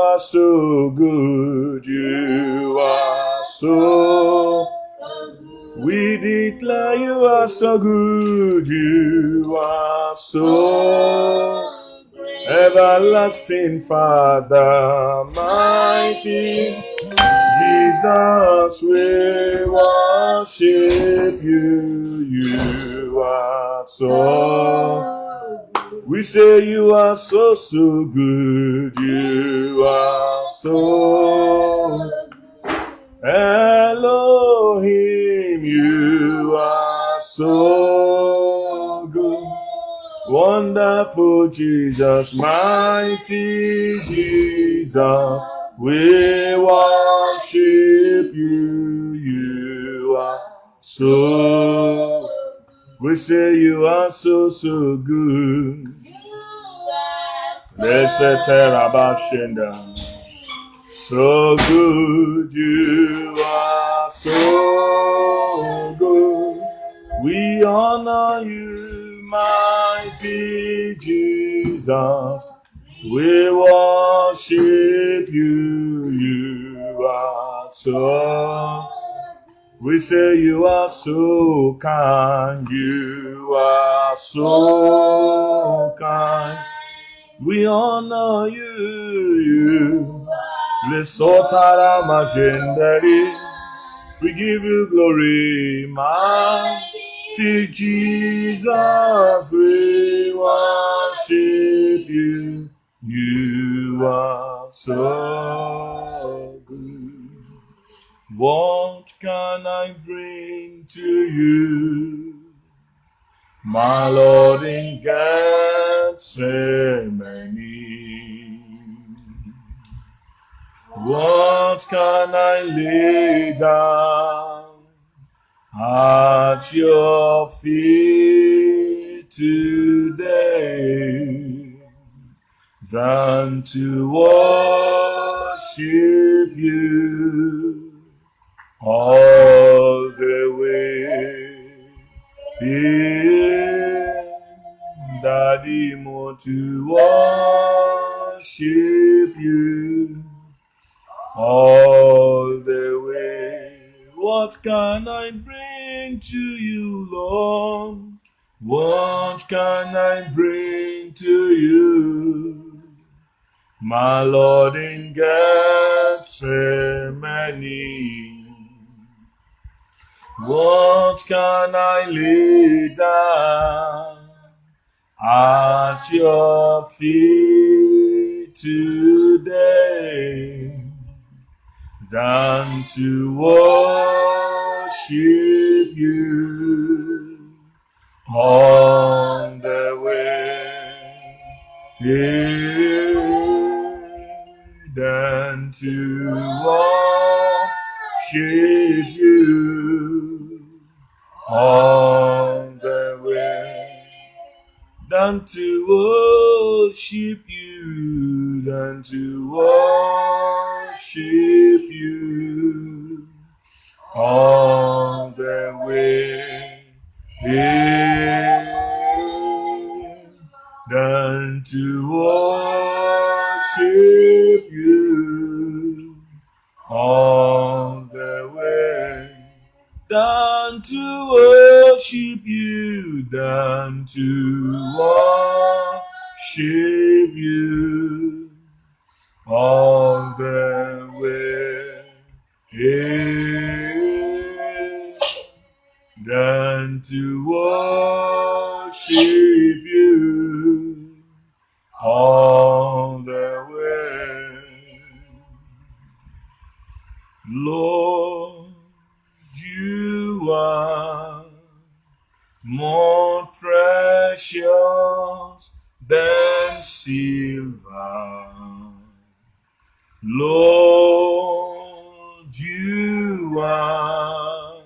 are so good. You are so good. We declare you are so good. You are so everlasting Father, mighty Jesus, we worship you. You are so. We say you are so good. You are so. Elohim, you are so good. Wonderful Jesus, mighty Jesus, we worship you. You are so. We say you are so good. Blessed Terabashenda. So good, you are so good. We honor you, mighty Jesus. We worship you. You are so. We say you are so kind. You are so kind. We honor you. Lesotara Magendari. We give you glory, mighty Jesus. We worship you. You are so good. What can I bring to you, my Lord, in Gethsemane? What can I lay down at your feet today than to worship you all the way? Daddy, more to worship you all the way. What can I bring to you, Lord? What can I bring to you, my Lord, in Gethsemane? What can I lay down at your feet today than to worship you on the way? Than to worship you on the way, than to worship you, than to worship you on the way, than to worship you on the way, than to worship you, than to worship you on the way, than to worship you on the way. Lord, you are more precious than silver. Lord, you are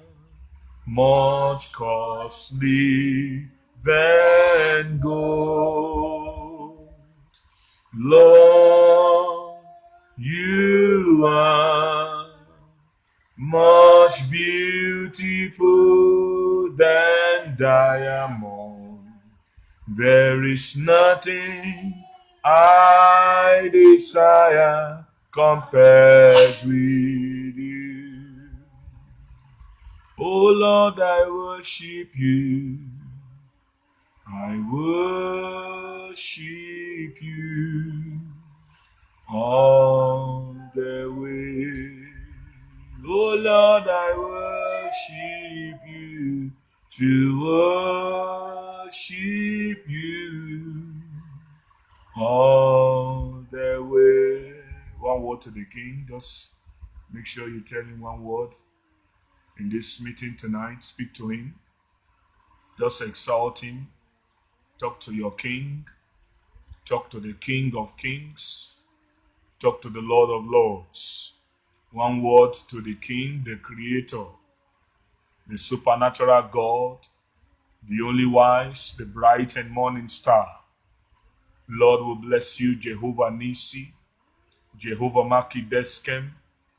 much costly than gold. Lord, you are much beautiful than diamond. There is nothing I desire compares with you. Oh Lord, I worship you. I worship you all the way. Oh Lord, I worship you, to worship you all the way. One word to the King. Just make sure you tell him one word in this meeting tonight. Speak to him. Just exalt him. Talk to your King. Talk to the King of Kings. Talk to the Lord of Lords. One word to the King, the Creator, the supernatural God, the only wise, the bright and morning star. Lord, we bless you, Jehovah Nisi, Jehovah Makideskem,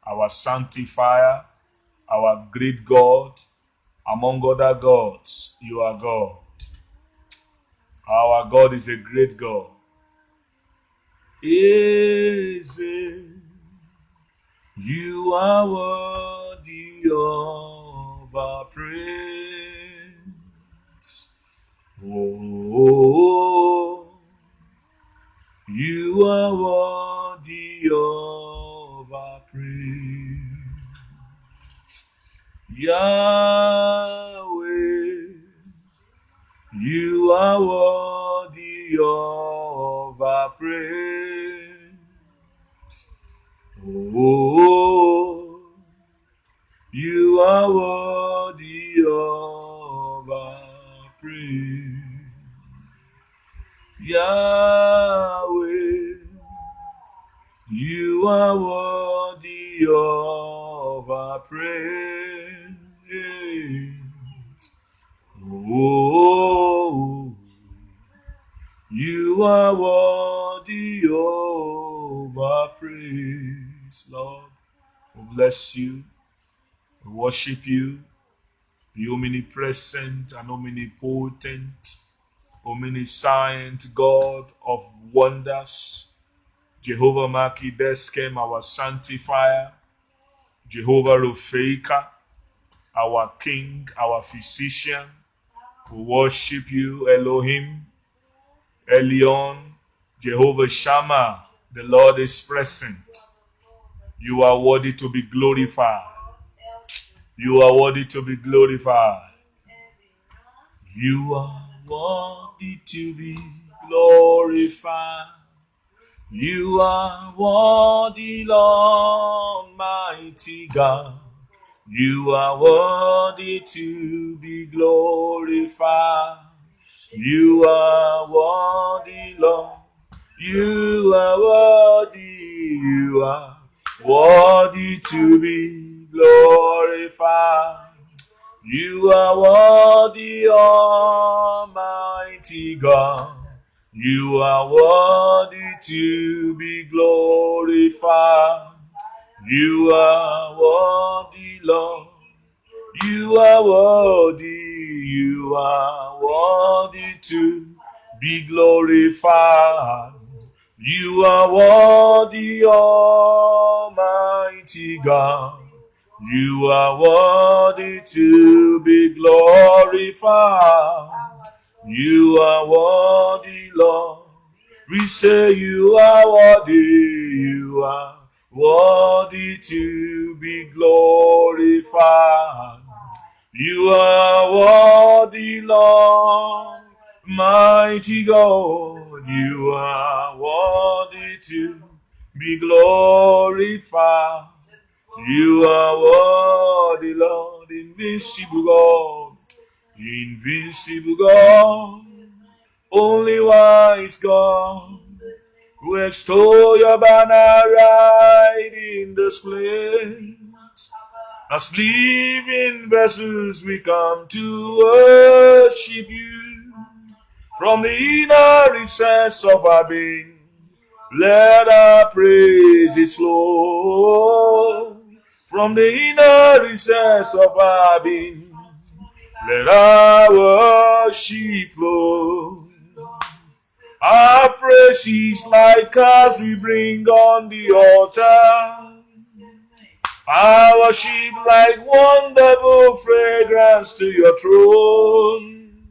our sanctifier, our great God. Among other gods, you are God. Our God is a great God. Is it? You are worthy of our praise. Oh, you are worthy of our praise. Yahweh, you are worthy of our praise. Oh, you are worthy of our praise. Yahweh, you are worthy of our praise. Oh, you are worthy of our praise, Lord. We bless you. We worship you, the omnipresent and omnipotent, omniscient God of wonders. Jehovah Makideskem, our sanctifier. Jehovah Rofeka, our King, our physician. We worship you, Elohim, Elion, Jehovah Shammah. The Lord is present. You are worthy to be glorified. You are worthy to be glorified. You are worthy to be glorified. You are worthy, Lord, mighty God. You are worthy to be glorified. You are worthy, Lord. You are worthy. You are worthy to be glorified. You are worthy, Almighty God. You are worthy to be glorified. You are worthy, Lord. You are worthy. You are worthy to be glorified. You are worthy, Almighty God. You are worthy to be glorified. You are worthy, Lord. We say you are worthy. You are worthy to be glorified. You are worthy, Lord, mighty God. You are worthy to be glorified. You are worthy, Lord, invincible God, invincible God, only wise God. We extol your banner right in this place. As living vessels, we come to worship you. From the inner recess of our being, let our praises flow. From the inner recess of our being, let our worship flow. Our praises like as we bring on the altar. Our worship like wonderful fragrance to your throne.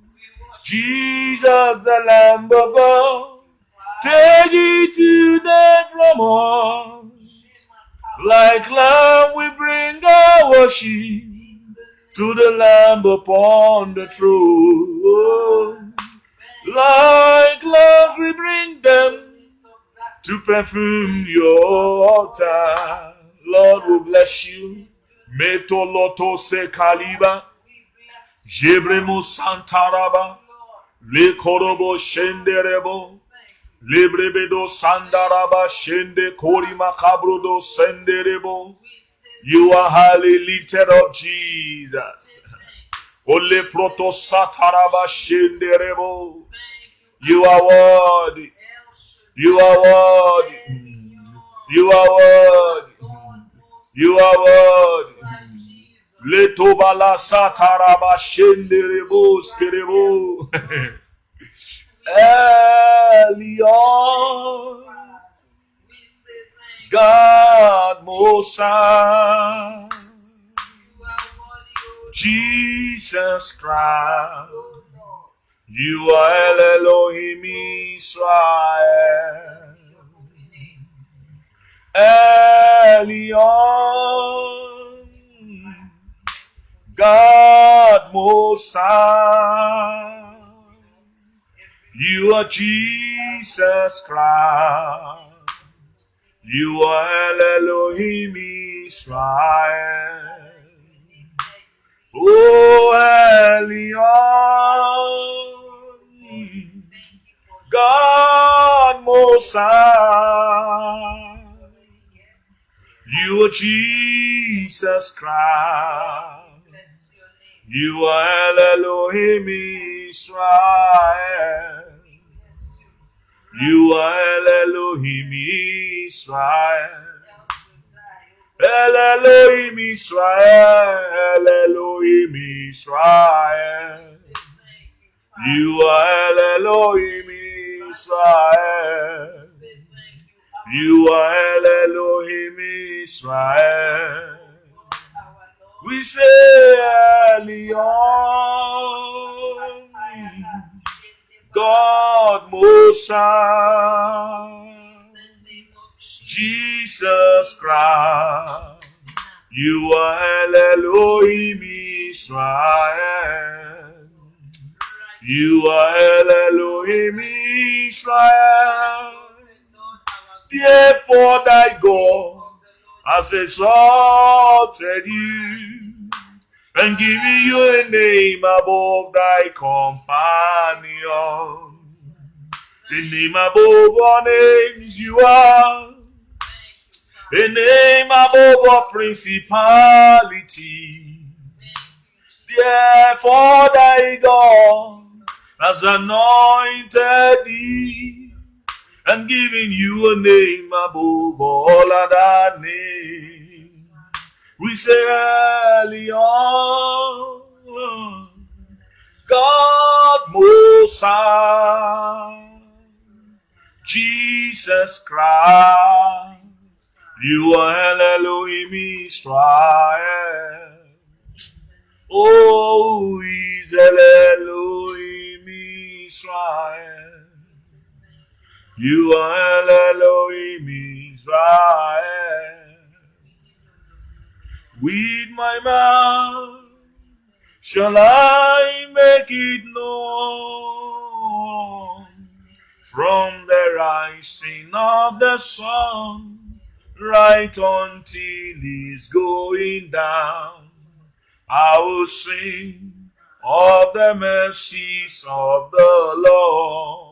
Jesus, the Lamb of God, take it today from us. Like lamb we bring our worship to the Lamb upon the throne. Like lambs we bring them to perfume your altar. Lord, we bless you. Metoloto se kaliba, Jebremo santaraba, le korobo shenderebo, lebrebedo sandaraba shende kori makabrodo senderebo. You are highly lifted up, Jesus. Ole proto sataraba shenderebo. You are worthy. You are worthy. You are worthy. You are worthy. Letobala sataraba shenderebo skerebo. Elion, God Most High, Jesus Christ, you are El Elohim Israel. Elion, God Most High, you are Jesus Christ. You are El Elohim Israel. Oh, Elion, God Most High. You are Jesus Christ. You are El Elohim Israel. You are El Elohim Israel. El Elohim Israel. El Elohim Israel. You are El Elohim Israel. You are El Elohim Israel. We say Elion, God Most High, Jesus Christ, you are El Elohim Israel. You are El Elohim Israel. Therefore thy God has exalted you and given you a name above thy companion. A name above all names you are. A name above all principality. Therefore thy God has anointed thee and giving you a name above all other names. We say Elion, God Most High, Jesus Christ, you are El Elohim Israel. Oh, is El Elohim Israel. You are El Elohim Israel. With my mouth shall I make it known, from the rising of the sun right until it's going down. I will sing of the mercies of the Lord.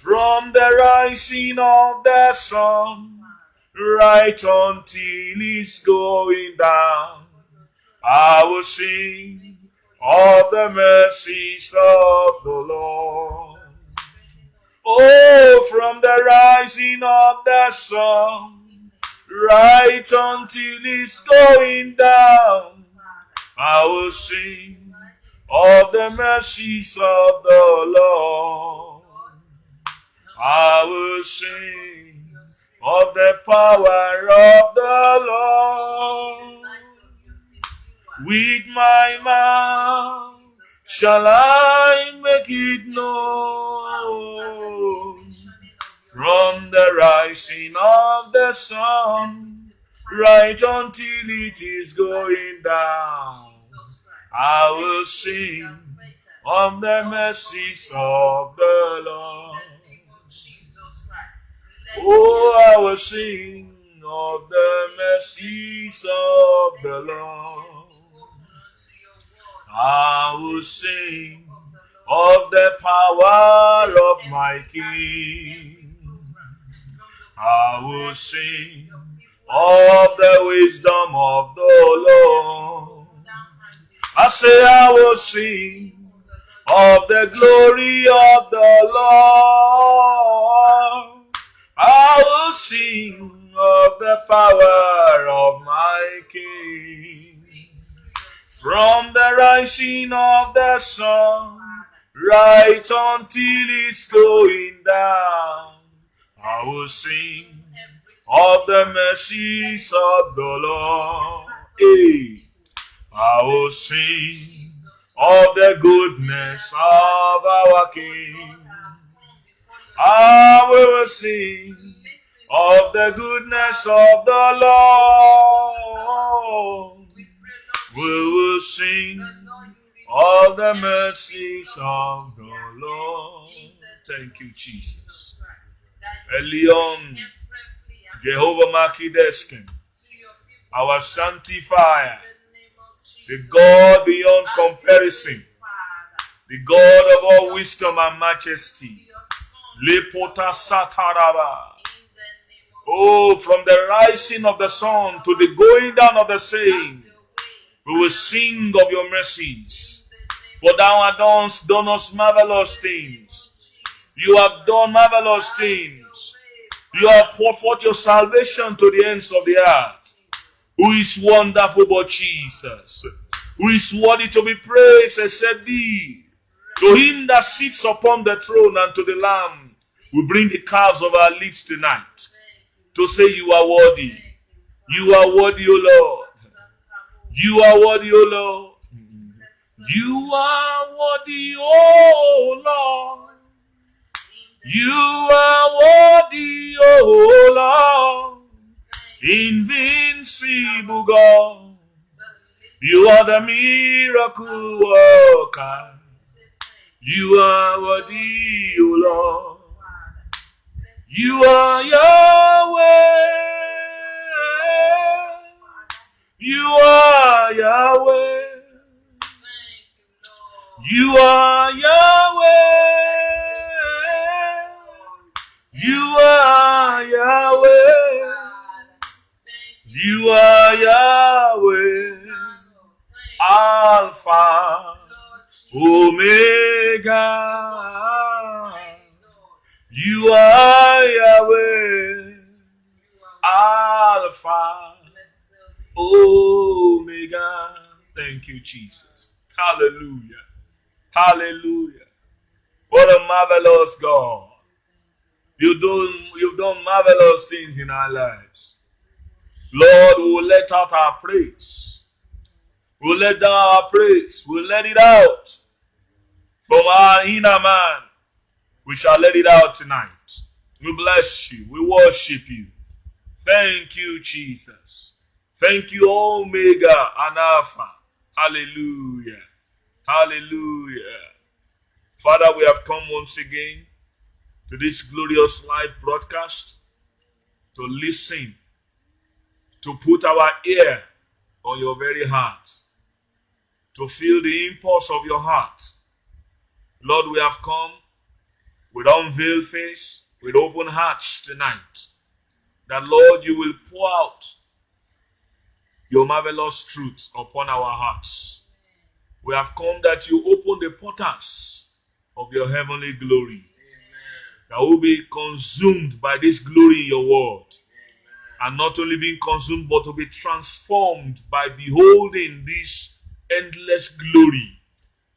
From the rising of the sun right until it's going down, I will sing of the mercies of the Lord. Oh, from the rising of the sun right until it's going down, I will sing of the mercies of the Lord. I will sing of the power of the Lord. With my mouth shall I make it known, from the rising of the sun right until it is going down. I will sing of the mercies of the Lord. Oh, I will sing of the mercies of the Lord. I will sing of the power of my King. I will sing of the wisdom of the Lord. I say I will sing of the glory of the Lord. I will sing of the power of my King. From the rising of the sun right until it's going down, I will sing of the mercies of the Lord. Hey. I will sing of the goodness of our King. I will sing of the goodness of the Lord. We will sing of the mercies of the Lord. Thank you, Jesus. Elion, Jehovah Makideskin, our sanctifier, the God beyond comparison, the God of all wisdom and majesty. Lepota Sataraba. Oh, from the rising of the sun to the going down of the same, we will sing of your mercies. For thou hast done us marvelous things. You have done marvelous things. You have poured forth your salvation to the ends of the earth. Who is wonderful but Jesus? Who is worthy to be praised except thee? To him that sits upon the throne and to the Lamb, we bring the calves of our lips tonight to say you are worthy. You are worthy, O Lord. You are worthy, O Lord. You are worthy, O Lord. You are worthy, O Lord. Invincible God. You are the miracle worker. You are worthy, O Lord. You are Yahweh. You are Yahweh. You are Yahweh. You are Yahweh. You are Yahweh. Alpha, Omega. You are Yahweh. Alpha, Omega. Thank you, Jesus. Hallelujah. Hallelujah. What a marvelous God. You've done marvelous things in our lives. Lord, we will let out our praise. We'll let down our praise. We'll let it out from our inner man. We shall let it out tonight. We bless you. We worship you. Thank you, Jesus. Thank you, Omega and Alpha. Hallelujah. Hallelujah. Father, we have come once again to this glorious live broadcast to listen, to put our ear on your very heart, to feel the impulse of your heart. Lord, we have come with unveiled face, with open hearts tonight, that, Lord, you will pour out your marvelous truth upon our hearts. We have come that you open the portals of your heavenly glory, that will be consumed by this glory in your word. And not only being consumed, but to be transformed by beholding this endless glory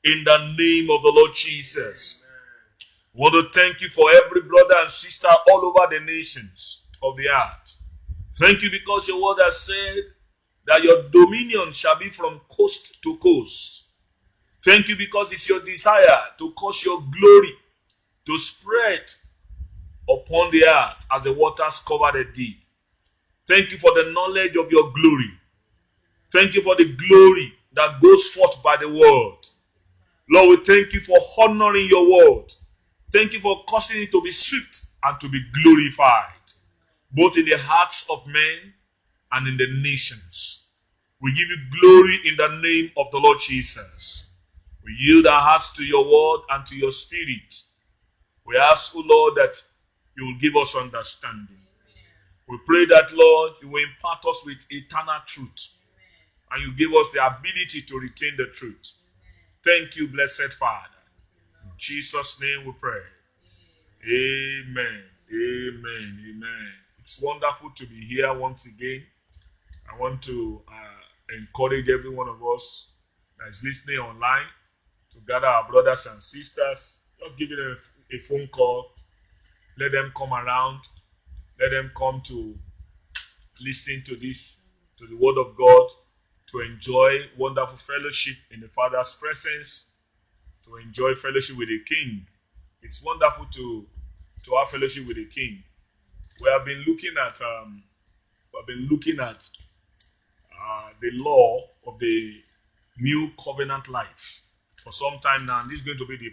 in the name of the Lord Jesus. We want to thank you for every brother and sister all over the nations of the earth. Thank you because your word has said that your dominion shall be from coast to coast. Thank you because it's your desire to cause your glory to spread upon the earth as the waters cover the deep. Thank you for the knowledge of your glory. Thank you for the glory that goes forth by the word. Lord, we thank you for honoring your word. Thank you for causing it to be swift and to be glorified, both in the hearts of men and in the nations. We give you glory in the name of the Lord Jesus. We yield our hearts to your word and to your spirit. We ask, O Lord, that you will give us understanding. We pray that, Lord, you will impart us with eternal truth, and you give us the ability to retain the truth. Thank you, blessed Father. In Jesus' name we pray. Amen. Amen. Amen. It's wonderful to be here once again. I want to encourage every one of us that is listening online to gather our brothers and sisters. Just give them a phone call. Let them come around. Let them come to listen to this, to the word of God, to enjoy wonderful fellowship in the Father's presence, to enjoy fellowship with the King. It's wonderful to have fellowship with the King. We have been looking at the law of the new covenant life for some time now. And this is going to be the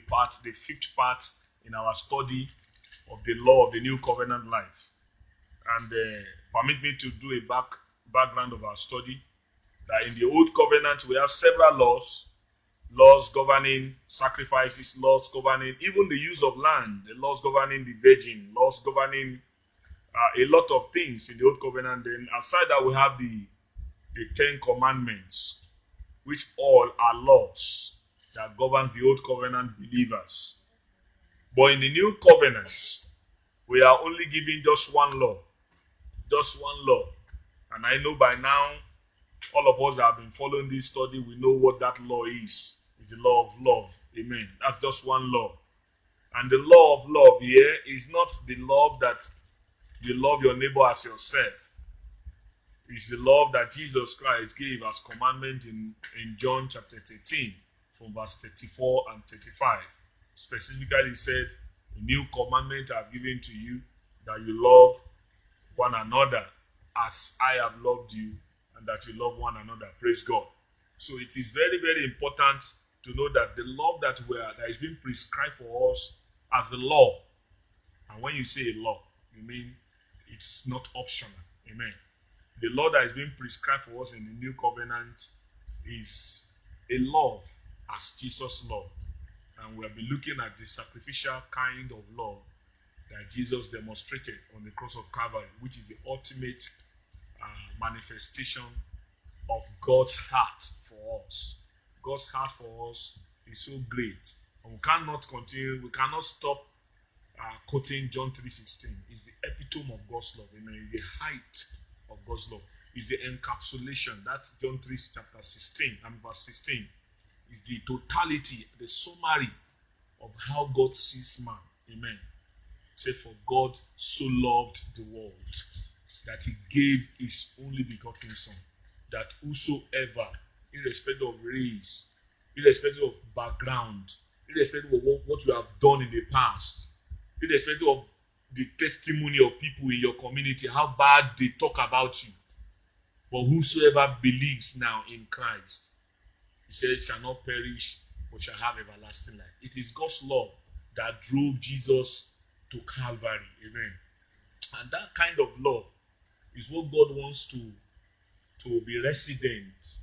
fifth part in our study of the law of the new covenant life. And permit me to do a background of our study. That in the old covenant we have several laws governing sacrifices, laws governing even the use of land, the laws governing the virgin, laws governing a lot of things in the old covenant. Then aside that, we have the 10 commandments, which all are laws that govern the old covenant believers. But in the new covenant, we are only given just one law. Just one law. And I know by now, all of us that have been following this study, we know what that law is. It's the law of love. Amen. That's just one law. And the law of love here is not the love that you love your neighbor as yourself. It's the love that Jesus Christ gave as commandment in John chapter 13, from verse 34 and 35. Specifically, he said, a new commandment I have given to you, that you love one another as I have loved you, and that you love one another. Praise God. So it is very, very important to know that the love that is being prescribed for us as a law. And when you say a law, you mean it's not optional. Amen. The law that is being prescribed for us in the new covenant is a love as Jesus loved. And we'll be looking at the sacrificial kind of love that Jesus demonstrated on the cross of Calvary, which is the ultimate manifestation of God's heart for us. God's heart for us is so great. And we cannot stop quoting John 3:16. It's the epitome of God's love. Amen. It's the height of God's love. It's the encapsulation. That's John 3 chapter 16 and verse 16. It's the totality, the summary of how God sees man. Amen. Say, for God so loved the world that he gave his only begotten Son, that whosoever, irrespective of race, irrespective of background, irrespective of what you have done in the past, irrespective of the testimony of people in your community, how bad they talk about you, but whosoever believes now in Christ, he says, shall not perish, but shall have everlasting life. It is God's love that drove Jesus to Calvary. Amen. And that kind of love is what God wants to be resident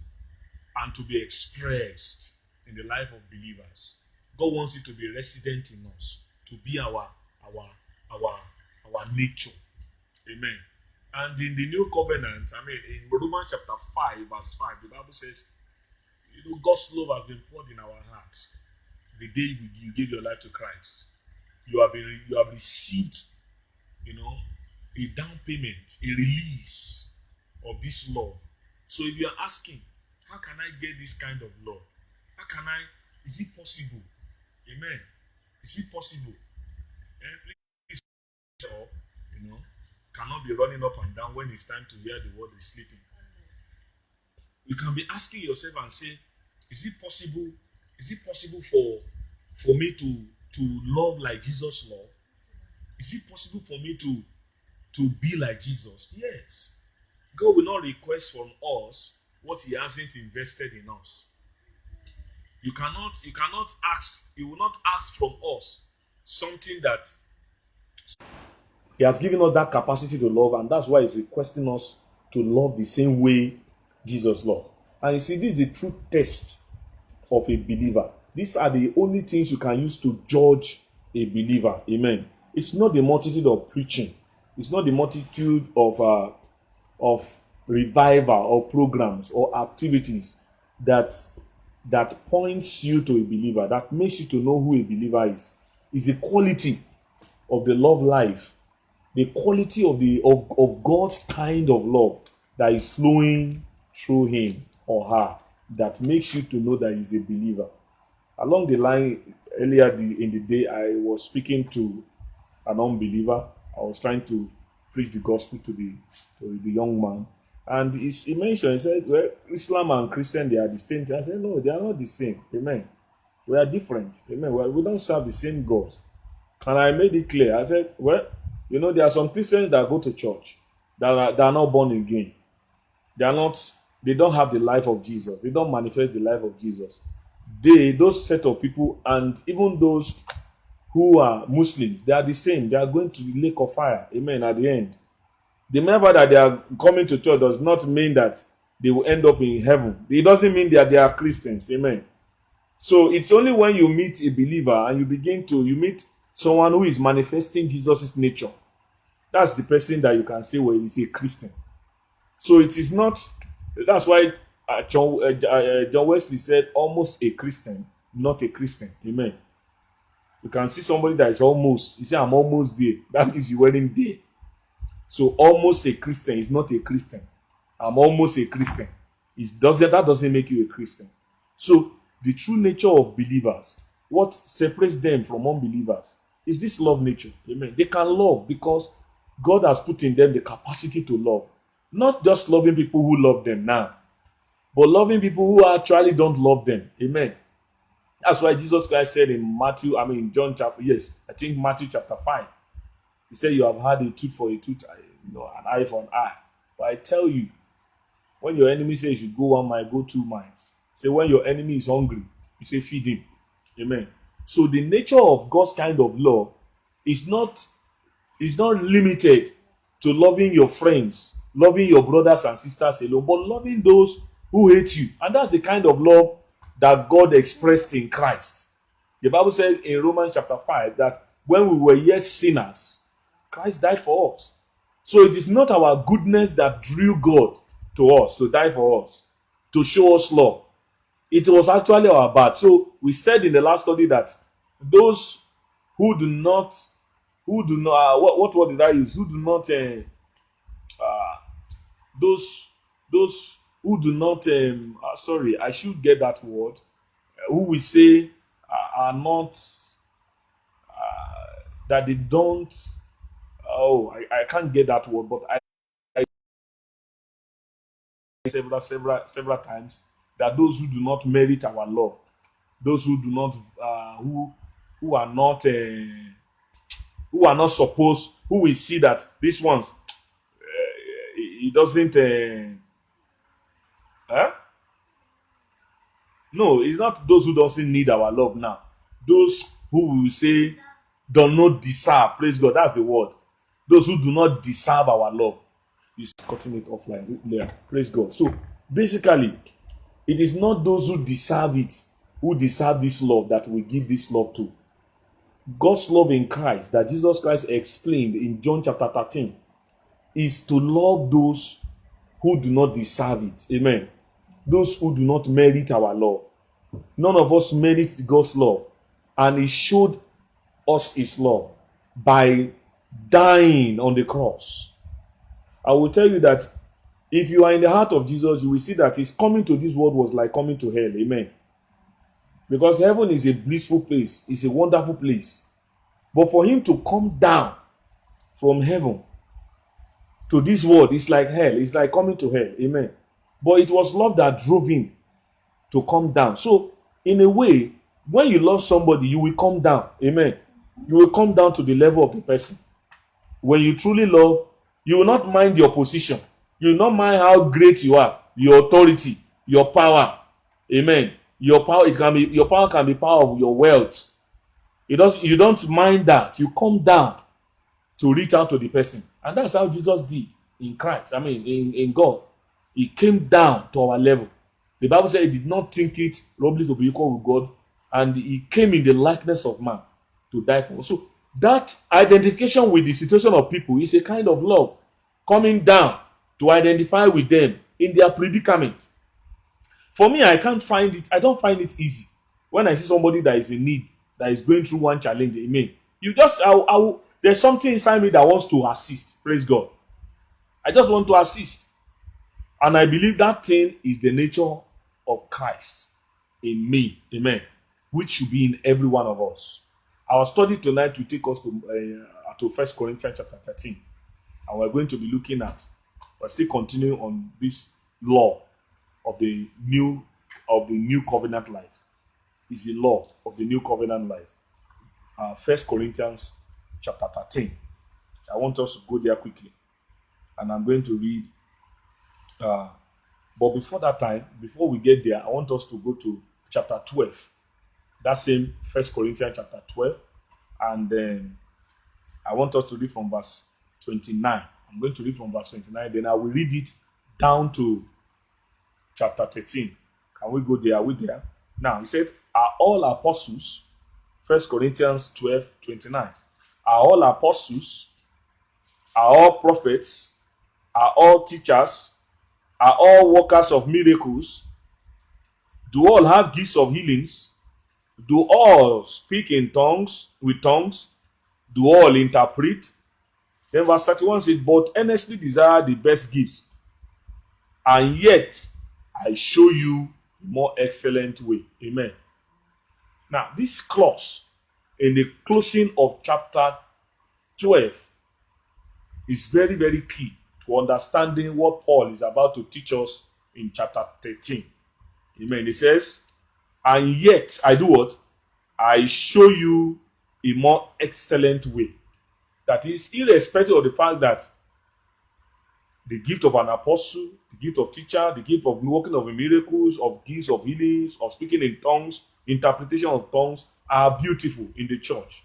and to be expressed in the life of believers. God wants it to be resident in us, to be our nature. Amen. And in the new covenant, in Romans chapter 5, verse 5, the Bible says, God's love has been poured in our hearts the day you gave your life to Christ. You have received, a down payment, a release of this love. So if you are asking, how can I get this kind of love? Is it possible? Amen. Is it possible? Please stop, cannot be running up and down when it's time to hear the word is sleeping. You can be asking yourself and say, is it possible? Is it possible for me to love like Jesus loved? Is it possible for me to be like Jesus? Yes. God will not request from us what He hasn't invested in us. You will not ask from us something that He has given us that capacity to love, and that's why He's requesting us to love the same way Jesus loved. And you see, this is the true test of a believer. These are the only things you can use to judge a believer. Amen. It's not the multitude of preaching. It's not the multitude of revival or programs or activities that points you to a believer, that makes you to know who a believer is. It's the quality of the love life, the quality of God's kind of love that is flowing through him or her that makes you to know that he's a believer. Along the line, earlier in the day, I was speaking to an unbeliever. I was trying to preach the gospel to the young man. And he mentioned, he said, well, Islam and Christian, they are the same. I said, no, they are not the same. Amen. We are different. Amen. Well, we don't serve the same God. And I made it clear. I said, well, there are some Christians that go to church that are not born again. They don't have the life of Jesus. They don't manifest the life of Jesus. Those set of people, and even those who are Muslims, they are the same. They are going to the lake of fire. Amen. At the end. The member that they are coming to church does not mean that they will end up in heaven. It doesn't mean that they are Christians. Amen. So it's only when you meet a believer and you meet someone who is manifesting Jesus' nature. That's the person that you can say, well, he's a Christian. So it is not, that's why John Wesley said, almost a Christian, not a Christian. Amen. You can see somebody that is almost, you say, I'm almost there. That means you weren't there. So almost a Christian is not a Christian. I'm almost a Christian. That doesn't make you a Christian. So the true nature of believers, what separates them from unbelievers, is this love nature. Amen. They can love because God has put in them the capacity to love. Not just loving people who love them now, but loving people who actually don't love them. Amen. That's why Jesus Christ said in Matthew chapter 5. He said, you have had a tooth for a tooth, an eye for an eye. But I tell you, when your enemy says you should go 1 mile, go 2 miles. Say when your enemy is hungry, you say feed him. Amen. So the nature of God's kind of love is not limited to loving your friends, loving your brothers and sisters alone, but loving those who hate you. And that's the kind of love that God expressed in Christ. The Bible says in Romans chapter 5 that when we were yet sinners, Christ died for us. So it is not our goodness that drew God to us, to die for us, to show us love. It was actually our bad. So we said in the last study that those who do not, what word did I use? Who do not, those who do not, I should get that word, who we say are not, that they don't, I can't get that word, but I several times that those who do not merit our love, those who do not, who are not supposed, who will see that this ones, he doesn't, no, it's not those who doesn't need our love now. Those who will say do not deserve, praise God, that's the word. Those who do not deserve our love. He's cutting it offline there. Praise God. So basically, it is not those who deserve it, who deserve this love, that we give this love to. God's love in Christ, that Jesus Christ explained in John chapter 13, is to love those who do not deserve it. Amen. Those who do not merit our love. None of us merit God's love. And He showed us His love by dying on the cross. I will tell you that if you are in the heart of Jesus, you will see that His coming to this world was like coming to hell. Amen. Because heaven is a blissful place. It's a wonderful place. But for him to come down from heaven to this world, it's like hell. It's like coming to hell. Amen. But it was love that drove him to come down. So, in a way, when you love somebody, you will come down. Amen. You will come down to the level of the person. When you truly love, you will not mind your position. You will not mind how great you are, your authority, your power. Amen. Your power, your power can be power of your wealth. You don't mind that. You come down to reach out to the person. And that's how Jesus did in Christ. In God. He came down to our level. The Bible said he did not think it robbery to be equal with God. And he came in the likeness of man to die for us. So that identification with the situation of people is a kind of love. Coming down to identify with them in their predicament. For me, I don't find it easy. When I see somebody that is in need, that is going through one challenge, amen. There's something inside me that wants to assist. Praise God. I just want to assist. And I believe that thing is the nature of Christ in me. Amen. Which should be in every one of us. Our study tonight will take us to 1 Corinthians chapter 13. And we're going to be looking at, we're still continuing on this law of the new covenant life. Is the law of the new covenant life. 1 Corinthians chapter 13. I want us to go there quickly. And I'm going to read. But before that time, before we get there, I want us to go to chapter 12. That same 1 Corinthians chapter 12. And then I want us to read from verse 29. I'm going to read from verse 29. Then I will read it down to chapter 13. Can we go there? Are we there? Now, he said, are all apostles, 1 Corinthians 12, 29. Are all apostles, are all prophets, are all teachers, are all workers of miracles? Do all have gifts of healings? Do all speak in tongues, with tongues? Do all interpret? Then verse 31 says, but earnestly desire the best gifts, and yet I show you a more excellent way. Amen. Now, this clause in the closing of chapter 12 is very, very key to understanding what Paul is about to teach us in chapter 13. Amen. He says, and yet I do what? I show you a more excellent way. That is, irrespective of the fact that the gift of an apostle, the gift of teacher, the gift of working of miracles, of gifts of healings, of speaking in tongues, interpretation of tongues are beautiful in the church.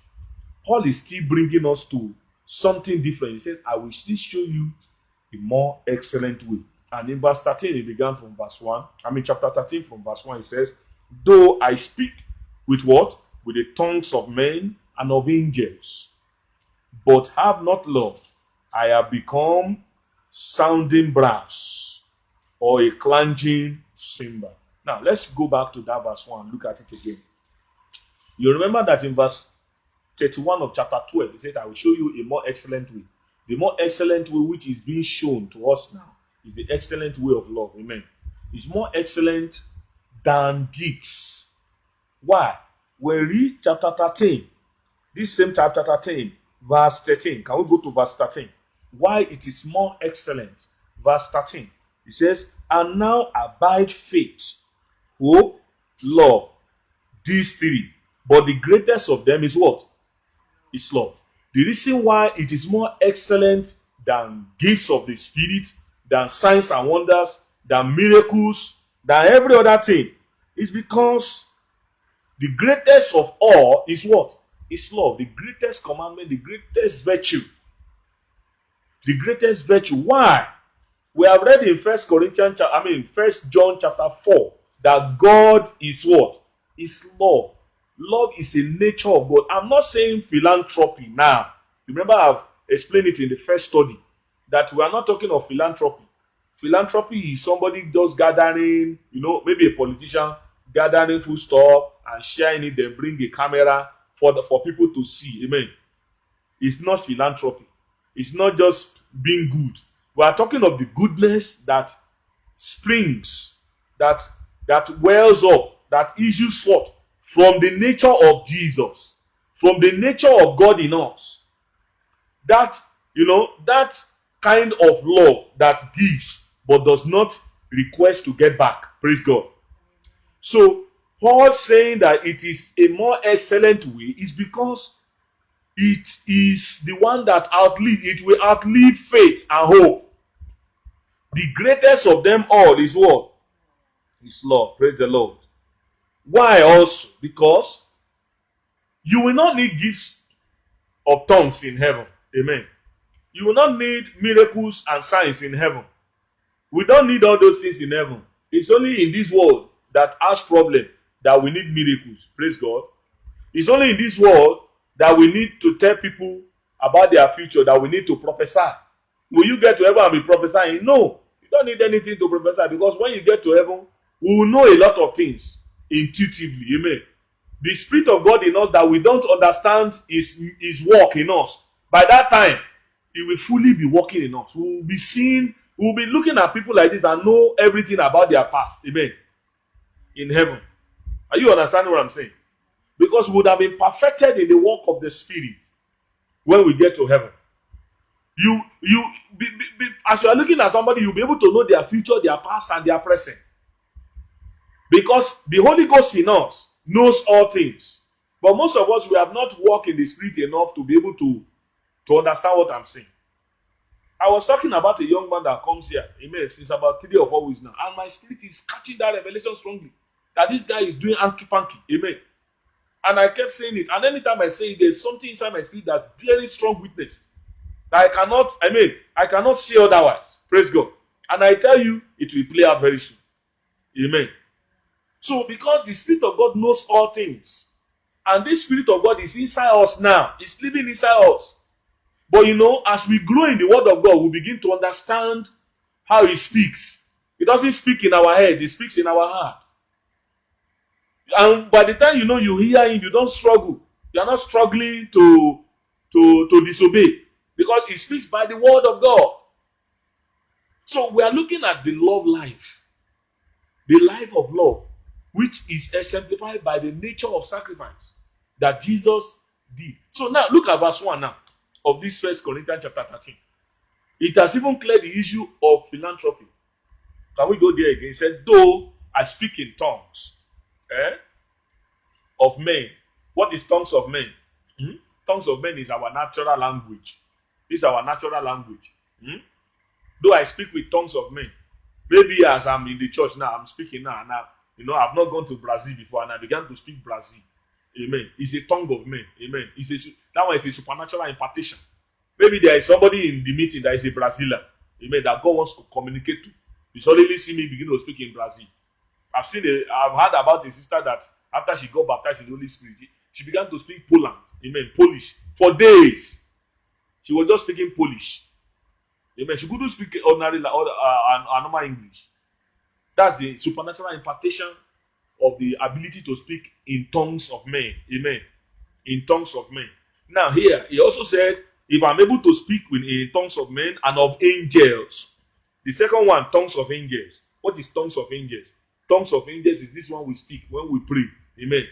Paul is still bringing us to something different. He says, I will still show you a more excellent way. And in verse 13, it began from verse 1. Chapter 13 from verse 1, it says, though I speak with what? With the tongues of men and of angels, but have not love, I have become sounding brass or a clanging cymbal. Now, let's go back to that verse 1 and look at it again. You remember that in verse 31 of chapter 12, it says, I will show you a more excellent way. The more excellent way which is being shown to us now is the excellent way of love. Amen. It's more excellent than gifts. Why? When we read chapter 13, this same chapter 13, verse 13. Can we go to verse 13? Why it is more excellent. Verse 13. It says, and now abide faith, hope, love. These three. But the greatest of them is what? Is love. The reason why it is more excellent than gifts of the Spirit, than signs and wonders, than miracles, than every other thing, is because the greatest of all is what? Is love. The greatest commandment, the greatest virtue. The greatest virtue. Why? We have read in 1 John chapter 4 that God is what? Is love. Love is a nature of God. I'm not saying philanthropy now. Remember, I've explained it in the first study that we are not talking of philanthropy. Philanthropy is somebody just gathering, maybe a politician gathering food stuff and sharing it, then bring a camera for people to see. Amen. It's not philanthropy. It's not just being good. We are talking of the goodness that springs, that wells up, that issues forth from the nature of Jesus, from the nature of God in us. That, that kind of love that gives but does not request to get back. Praise God. So Paul saying that it is a more excellent way is because it is the one that it will outlive faith and hope. The greatest of them all is what? Is love. Praise the Lord. Why also? Because you will not need gifts of tongues in heaven. Amen. You will not need miracles and signs in heaven. We don't need all those things in heaven. It's only in this world that has problem that we need miracles. Praise God. It's only in this world that we need to tell people about their future, that we need to prophesy. Will you get to heaven and be prophesying? No. You don't need anything to prophesy, because when you get to heaven, we will know a lot of things intuitively. Amen. The Spirit of God in us that we don't understand is work in us. By that time, He will fully be working in us. We will be seeing, we will be looking at people like this and know everything about their past. Amen. In heaven. Are you understanding what I'm saying? Because we would have been perfected in the work of the Spirit when we get to heaven. As you are looking at somebody, you'll be able to know their future, their past, and their present. Because the Holy Ghost in us knows all things. But most of us, we have not walked in the Spirit enough to be able to understand what I'm saying. I was talking about a young man that comes here, amen, since about 3 or 4 weeks now. And my spirit is catching that revelation strongly. That this guy is doing hanky-panky, amen. And I kept saying it. And anytime I say it, there's something inside my spirit that's very strong witness. That I cannot see otherwise. Praise God. And I tell you, it will play out very soon. Amen. So, because the Spirit of God knows all things, and this Spirit of God is inside us now, it's living inside us. But as we grow in the Word of God, we begin to understand how He speaks. He doesn't speak in our head, He speaks in our heart. And by the time you hear Him, you don't struggle. You are not struggling to disobey, because He speaks by the Word of God. So we are looking at the love life, the life of love, which is exemplified by the nature of sacrifice that Jesus did. So now look at verse 1 now of this 1 Corinthians chapter 13. It has even cleared the issue of philanthropy. Can we go there again? It says, though I speak in tongues of men. What is tongues of men? Tongues of men is our natural language. This is our natural language. Though I speak with tongues of men. Maybe as I'm in the church now, I'm speaking now. I've not gone to Brazil before, and I began to speak Brazil. Amen. It's a tongue of men. Amen. That one is a supernatural impartation. Maybe there is somebody in the meeting that is a Brazilian. Amen. That God wants to communicate to. You suddenly see me begin to speak in Brazil. I've heard about a sister that after she got baptized in the Holy Spirit, she began to speak Poland. Amen. Polish. For days. She was just speaking Polish. Amen. She couldn't speak ordinary normal English. That's the supernatural impartation of the ability to speak in tongues of men. Amen. In tongues of men. Now here, he also said, if I'm able to speak in tongues of men and of angels. The second one, tongues of angels. What is tongues of angels? Tongues of angels is this one we speak when we pray. Amen.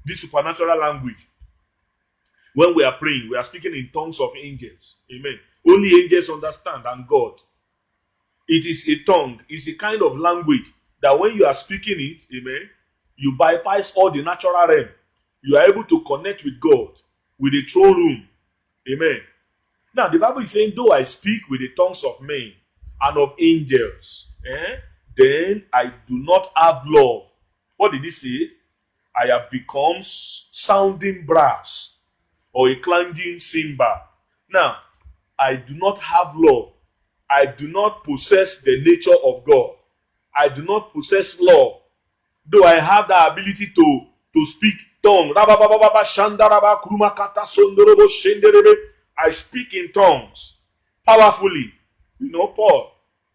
This supernatural language. When we are praying, we are speaking in tongues of angels. Amen. Only angels understand, and God. It is a tongue. It's a kind of language that when you are speaking it, amen, you bypass all the natural realm. You are able to connect with God, with the throne room. Amen. Now, the Bible is saying, though I speak with the tongues of men and of angels, then I do not have love. What did he say? I have become sounding brass or a clanging cymbal. Now, I do not have love. I do not possess the nature of God. I do not possess love. Though I have the ability to speak tongue. I speak in tongues powerfully. Paul,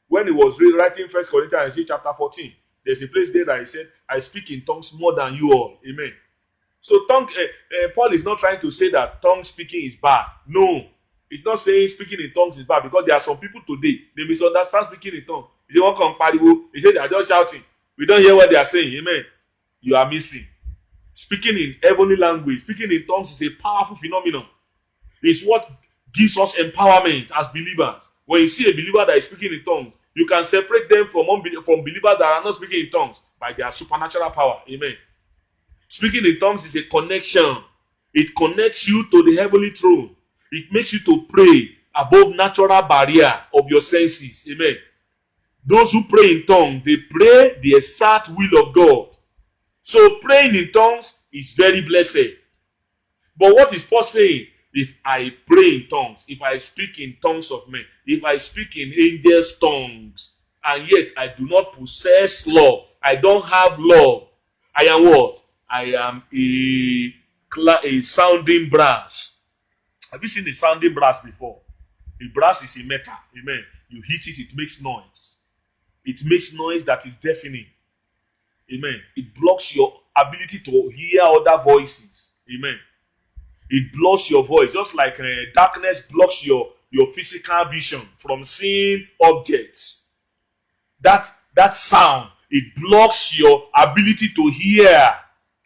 when he was writing 1 Corinthians chapter 14, there's a place there that he said, I speak in tongues more than you all. Amen. So Paul is not trying to say that tongue speaking is bad. No. It's not saying speaking in tongues is bad, because there are some people today, they misunderstand speaking in tongues. They won't come pariwo. They say they are just shouting. We don't hear what they are saying. Amen. You are missing. Speaking in heavenly language, speaking in tongues is a powerful phenomenon. It's what gives us empowerment as believers. When you see a believer that is speaking in tongues, you can separate them from believers that are not speaking in tongues by their supernatural power. Amen. Speaking in tongues is a connection. It connects you to the heavenly throne. It makes you to pray above natural barrier of your senses. Amen. Those who pray in tongues, they pray the exact will of God. So praying in tongues is very blessed. But what is Paul saying? If I pray in tongues, if I speak in tongues of men, if I speak in angels' tongues, and yet I do not possess love, I don't have love, I am what? I am a sounding brass. Have you seen a sounding brass before? A brass is a metal. Amen. You hit it, it makes noise. It makes noise that is deafening. Amen. It blocks your ability to hear other voices. Amen. It blocks your voice, just like darkness blocks your physical vision from seeing objects. That sound, it blocks your ability to hear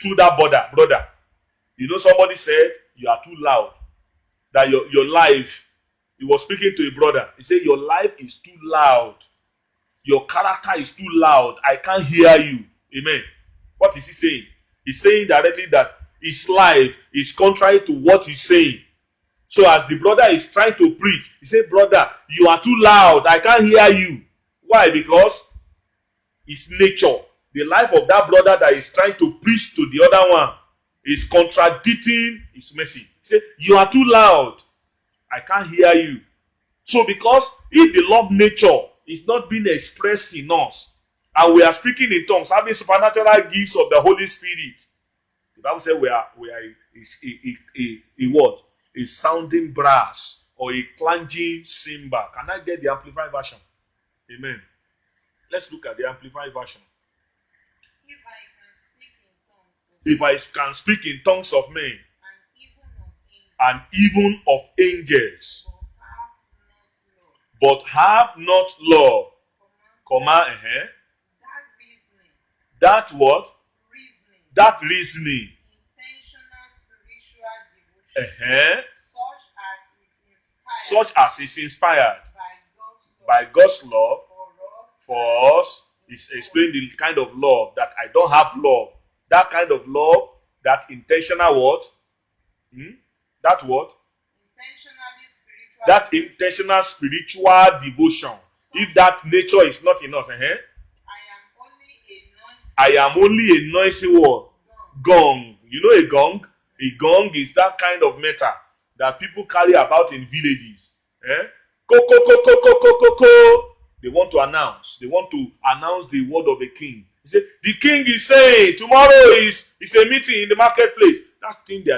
through that brother. You know, somebody said you are too loud. That your life, he was speaking to a brother. He said your life is too loud. Your character is too loud. I can't hear you. Amen. What is he saying? He's saying directly that his life is contrary to what he's saying. So as the brother is trying to preach, he said, brother, you are too loud. I can't hear you. Why? Because it's nature. The life of that brother that is trying to preach to the other one is contradicting his message. He said, you are too loud. I can't hear you. So because if the love nature is not being expressed in us, and we are speaking in tongues, having supernatural gifts of the Holy Spirit, the Bible says we are a what? A sounding brass or a clanging cymbal. Can I get the Amplified version? Amen. Let's look at the Amplified version. If I can speak in tongues of men and even of angels, but have not love, that what? That reasoning. Such as is inspired by God's love for us. Is explain the kind of love that I don't have love. That kind of love, that intentional what? That what? That intentional spiritual devotion. If that nature is not in us, I am only a noisy what? Gong. You know a gong? A gong is that kind of metal that people carry about in villages. Ko, ko, ko, ko, ko, ko, ko, ko. They want to announce. They want to announce the word of a king. He said, the king is saying, tomorrow is a meeting in the marketplace. That thing they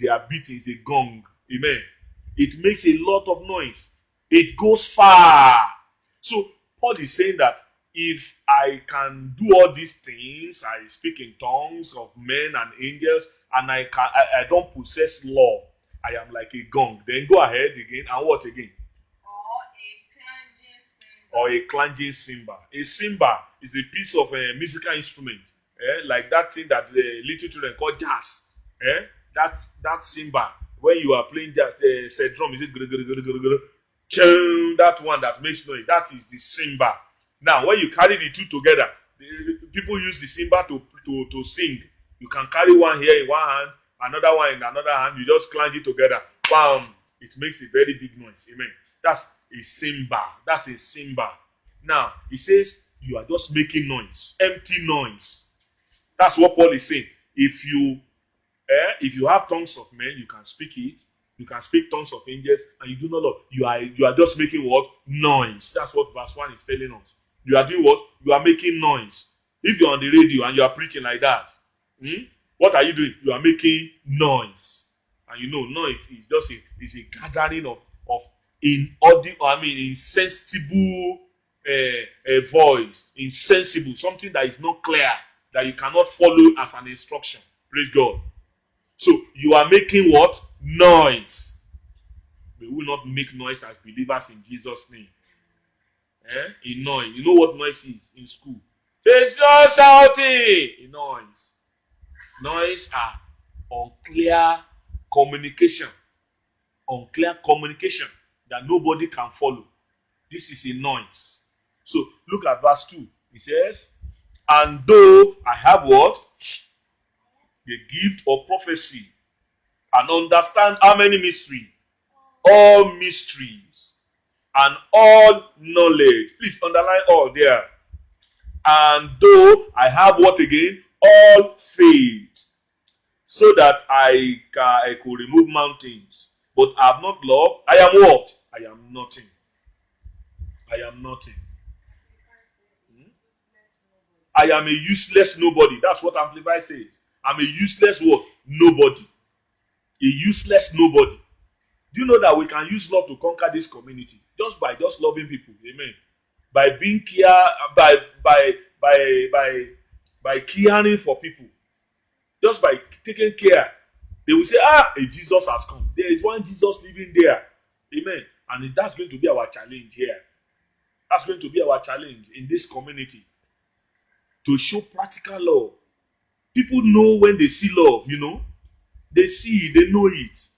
are beating is a gong. Amen. It makes a lot of noise. It goes far. So Paul is saying that if I can do all these things, I speak in tongues of men and angels, and I don't possess love, I am like a gong. Then go ahead again, and what again? Or a clanging cymbal. A cymbal is a piece of a musical instrument, like that thing that the little children call jazz. That cymbal, when you are playing jazz, say drum, is it that one that makes noise? That is the cymbal. Now, when you carry the two together, people use the cymbal to sing. You can carry one here in one hand, another one in another hand. You just clang it together. Bam! It makes a very big noise. Amen. That's a cymbal. That's a cymbal. Now, he says you are just making noise, empty noise. That's what Paul is saying. If you have tongues of men, you can speak it. You can speak tongues of angels, and you do not love. You are just making what? Noise. That's what verse 1 is telling us. You are doing what? You are making noise. If you're on the radio and you are preaching like that, what are you doing? You are making noise. And you know, noise is just a gathering of insensible voice, insensible, something that is not clear, that you cannot follow as an instruction. Praise God. So you are making what? Noise. We will not make noise as believers in Jesus' name. A noise. You know what noise is in school? It's just shouting. A noise. Noise are unclear communication. Unclear communication that nobody can follow. This is a noise. So look at verse 2. It says, and though I have what? The gift of prophecy, and understand how many mysteries? All mysteries and all knowledge. Please underline all there. And though I have what again? All faith, so that I could remove mountains, but I have not love. I am what? I am nothing. I am nothing. I am a useless nobody. That's what Amplified says. I'm a useless what? Nobody. A useless nobody. Do you know that we can use love to conquer this community? Just by loving people. Amen. By being care, by caring for people. Just by taking care. They will say, a Jesus has come. There is one Jesus living there. Amen. And that's going to be our challenge here. That's going to be our challenge in this community. To show practical love. People know when they see love, you know. They see, they know it.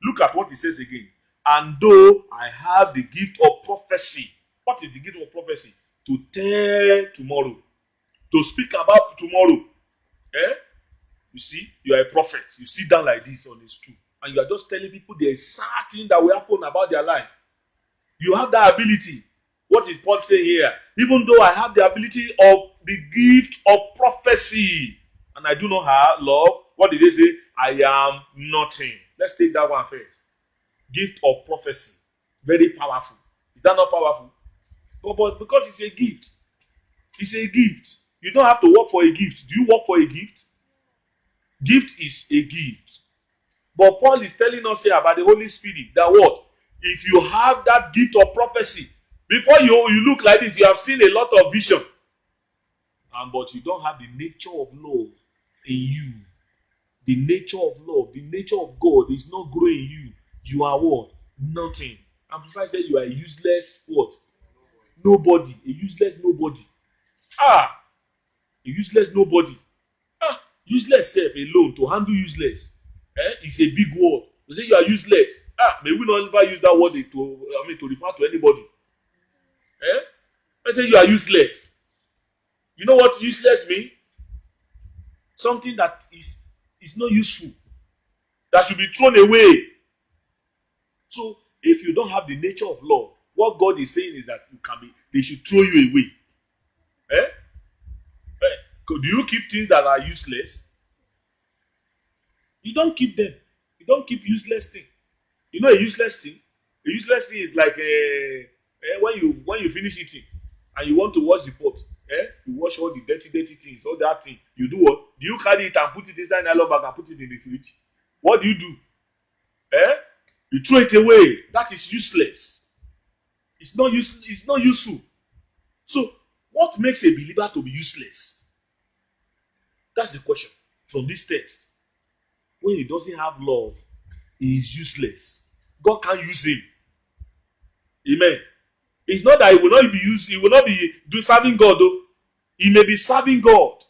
Look at what he says again. And though I have the gift of prophecy. What is the gift of prophecy? To tell tomorrow. To speak about tomorrow. Eh? You see, you are a prophet. You sit down like this on the stool. And you are just telling people there is something that will happen about their life. You have that ability. What is Paul saying here? Even though I have the ability of the gift of prophecy, and I do not have love, what did they say? I am nothing. Let's take that one first. Gift of prophecy. Very powerful. Is that not powerful? But because it's a gift. It's a gift. You don't have to work for a gift. Do you work for a gift? Gift is a gift. But Paul is telling us here about the Holy Spirit that what? If you have that gift of prophecy, before you look like this, you have seen a lot of vision. But you don't have the nature of love in you. The nature of love, the nature of God is not growing in you. You are what? Nothing. Amplified said you are a useless what? Nobody. A useless nobody. A useless nobody. Useless self alone to handle useless. It's a big word. You say you are useless. May we not ever use that word to refer to anybody. I say you are useless. You know what useless means? Something that is not useful. That should be thrown away. So if you don't have the nature of love, what God is saying is that they should throw you away. Do you keep things that are useless? You don't keep them. You don't keep useless things. You know a useless thing? A useless thing is like when you finish eating and you want to wash the pot. You wash all the dirty things, all that thing. You do what? Do you carry it and put it inside nylon bag and put it in the fridge? What do? You throw it away. That is useless. It's not useful. So, what makes a believer to be useless? That's the question from this text. When he doesn't have love, he is useless. God can't use him. Amen. It's not that he will not be used. He will not be serving God, though. He may be serving God.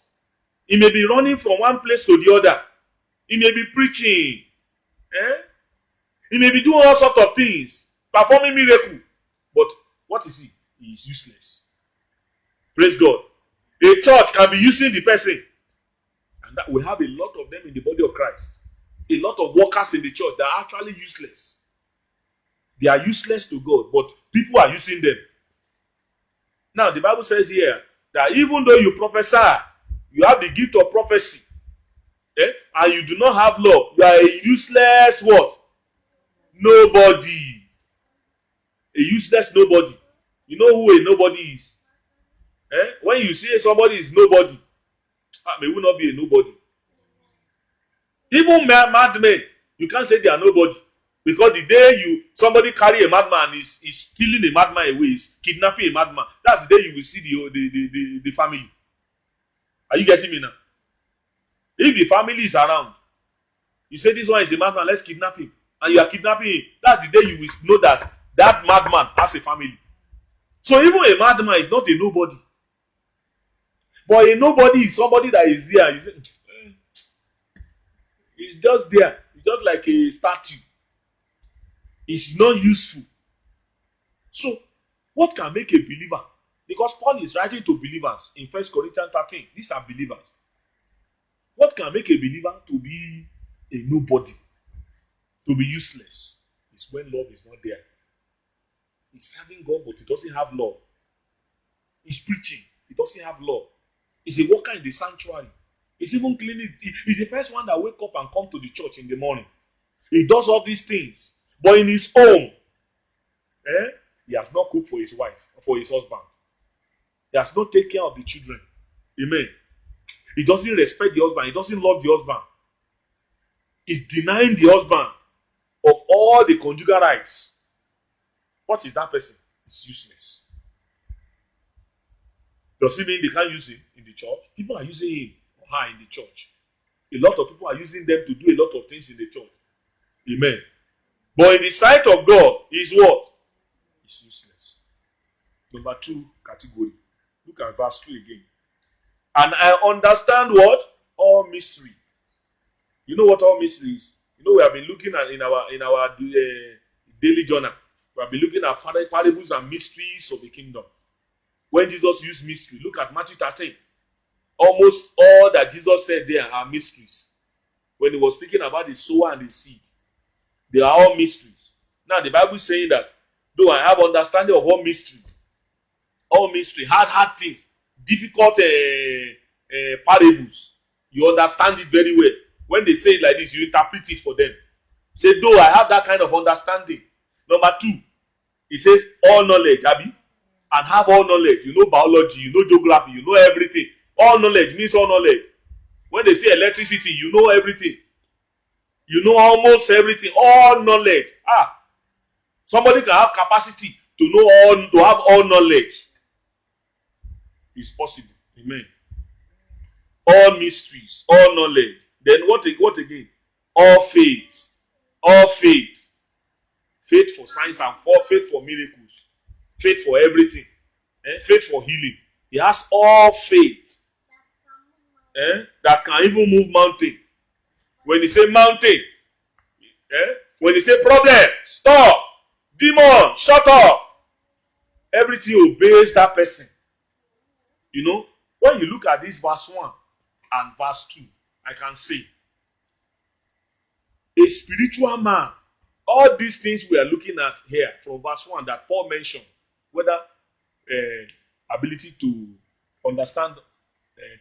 He may be running from one place to the other. He may be preaching. He may be doing all sorts of things, performing miracles. But what is he? He is useless. Praise God. A church can be using the person. And that we have a lot of them in the body of Christ. A lot of workers in the church that are actually useless. They are useless to God, but people are using them. Now, the Bible says here that even though you prophesy, you have the gift of prophecy, and you do not have love, you are a useless what? Nobody. A useless nobody. You know who a nobody is? When you say somebody is nobody, may we not be a nobody. Even madmen, you can't say they are nobody. Because the day somebody carry a madman is stealing a madman away, is kidnapping a madman, that's the day you will see the family. Are you getting me now? If the family is around, you say this one is a madman, let's kidnap him. And you are kidnapping him, that's the day you will know that madman has a family. So even a madman is not a nobody. But a nobody is somebody that is there. You say, It's just there. It's just like a statue. It's not useful. So, what can make a believer? Because Paul is writing to believers in 1 Corinthians 13. These are believers. What can make a believer to be a nobody, to be useless? Is when love is not there. He's serving God, but he doesn't have love. He's preaching, he doesn't have love. He's a worker in the sanctuary. He's even cleaning. He's the first one that wake up and come to the church in the morning. He does all these things. But in his home, he has not cooked for his wife, for his husband. He has not taken care of the children. Amen. He doesn't respect the husband. He doesn't love the husband. He's denying the husband of all the conjugal rights. What is that person? It's useless. Does it mean they can't use him in the church? People are using him or her in the church. A lot of people are using them to do a lot of things in the church. Amen. But in the sight of God, he's what? He's useless. Number 2 category. Look at verse 2 again. And I understand what? All mystery. You know what all mystery is? You know, we have been looking at in our daily journal. We have been looking at parables and mysteries of the kingdom. When Jesus used mystery, look at Matthew 13. Almost all that Jesus said there are mysteries. When he was speaking about the sower and the seed, they are all mysteries. Now the Bible is saying that, though I have understanding of all mystery, hard things, difficult parables, you understand it very well. When they say it like this, you interpret it for them. Say, though I have that kind of understanding. Number 2, it says all knowledge, Abi, and have all knowledge. You know biology, you know geography, you know everything. All knowledge means all knowledge. When they say electricity, you know everything. You know almost everything. All knowledge. Somebody can have capacity to have all knowledge. It's possible. Amen. All mysteries, all knowledge. Then what again? All faith. All faith. Faith for signs and faith for miracles. Faith for everything. Faith for healing. He has all faith. That can even move mountain. When he say mountain, when he say problem, stop. Demon, shut up. Everything obeys that person. You know, when you look at this verse 1 and verse 2, I can say, a spiritual man, all these things we are looking at here from verse 1 that Paul mentioned, whether ability to understand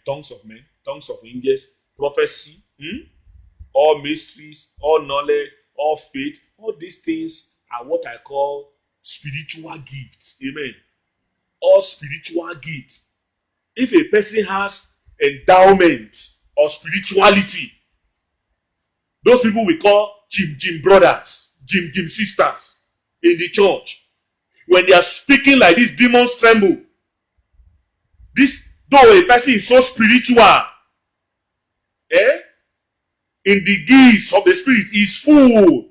tongues of men, tongues of angels, prophecy, all mysteries, all knowledge, all faith, all these things are what I call spiritual gifts. Amen. All spiritual gifts. If a person has endowment or spirituality, those people we call Jim brothers, Jim sisters in the church. When they are speaking like this, demons tremble. Though a person is so spiritual, in the gifts of the Spirit, he is full.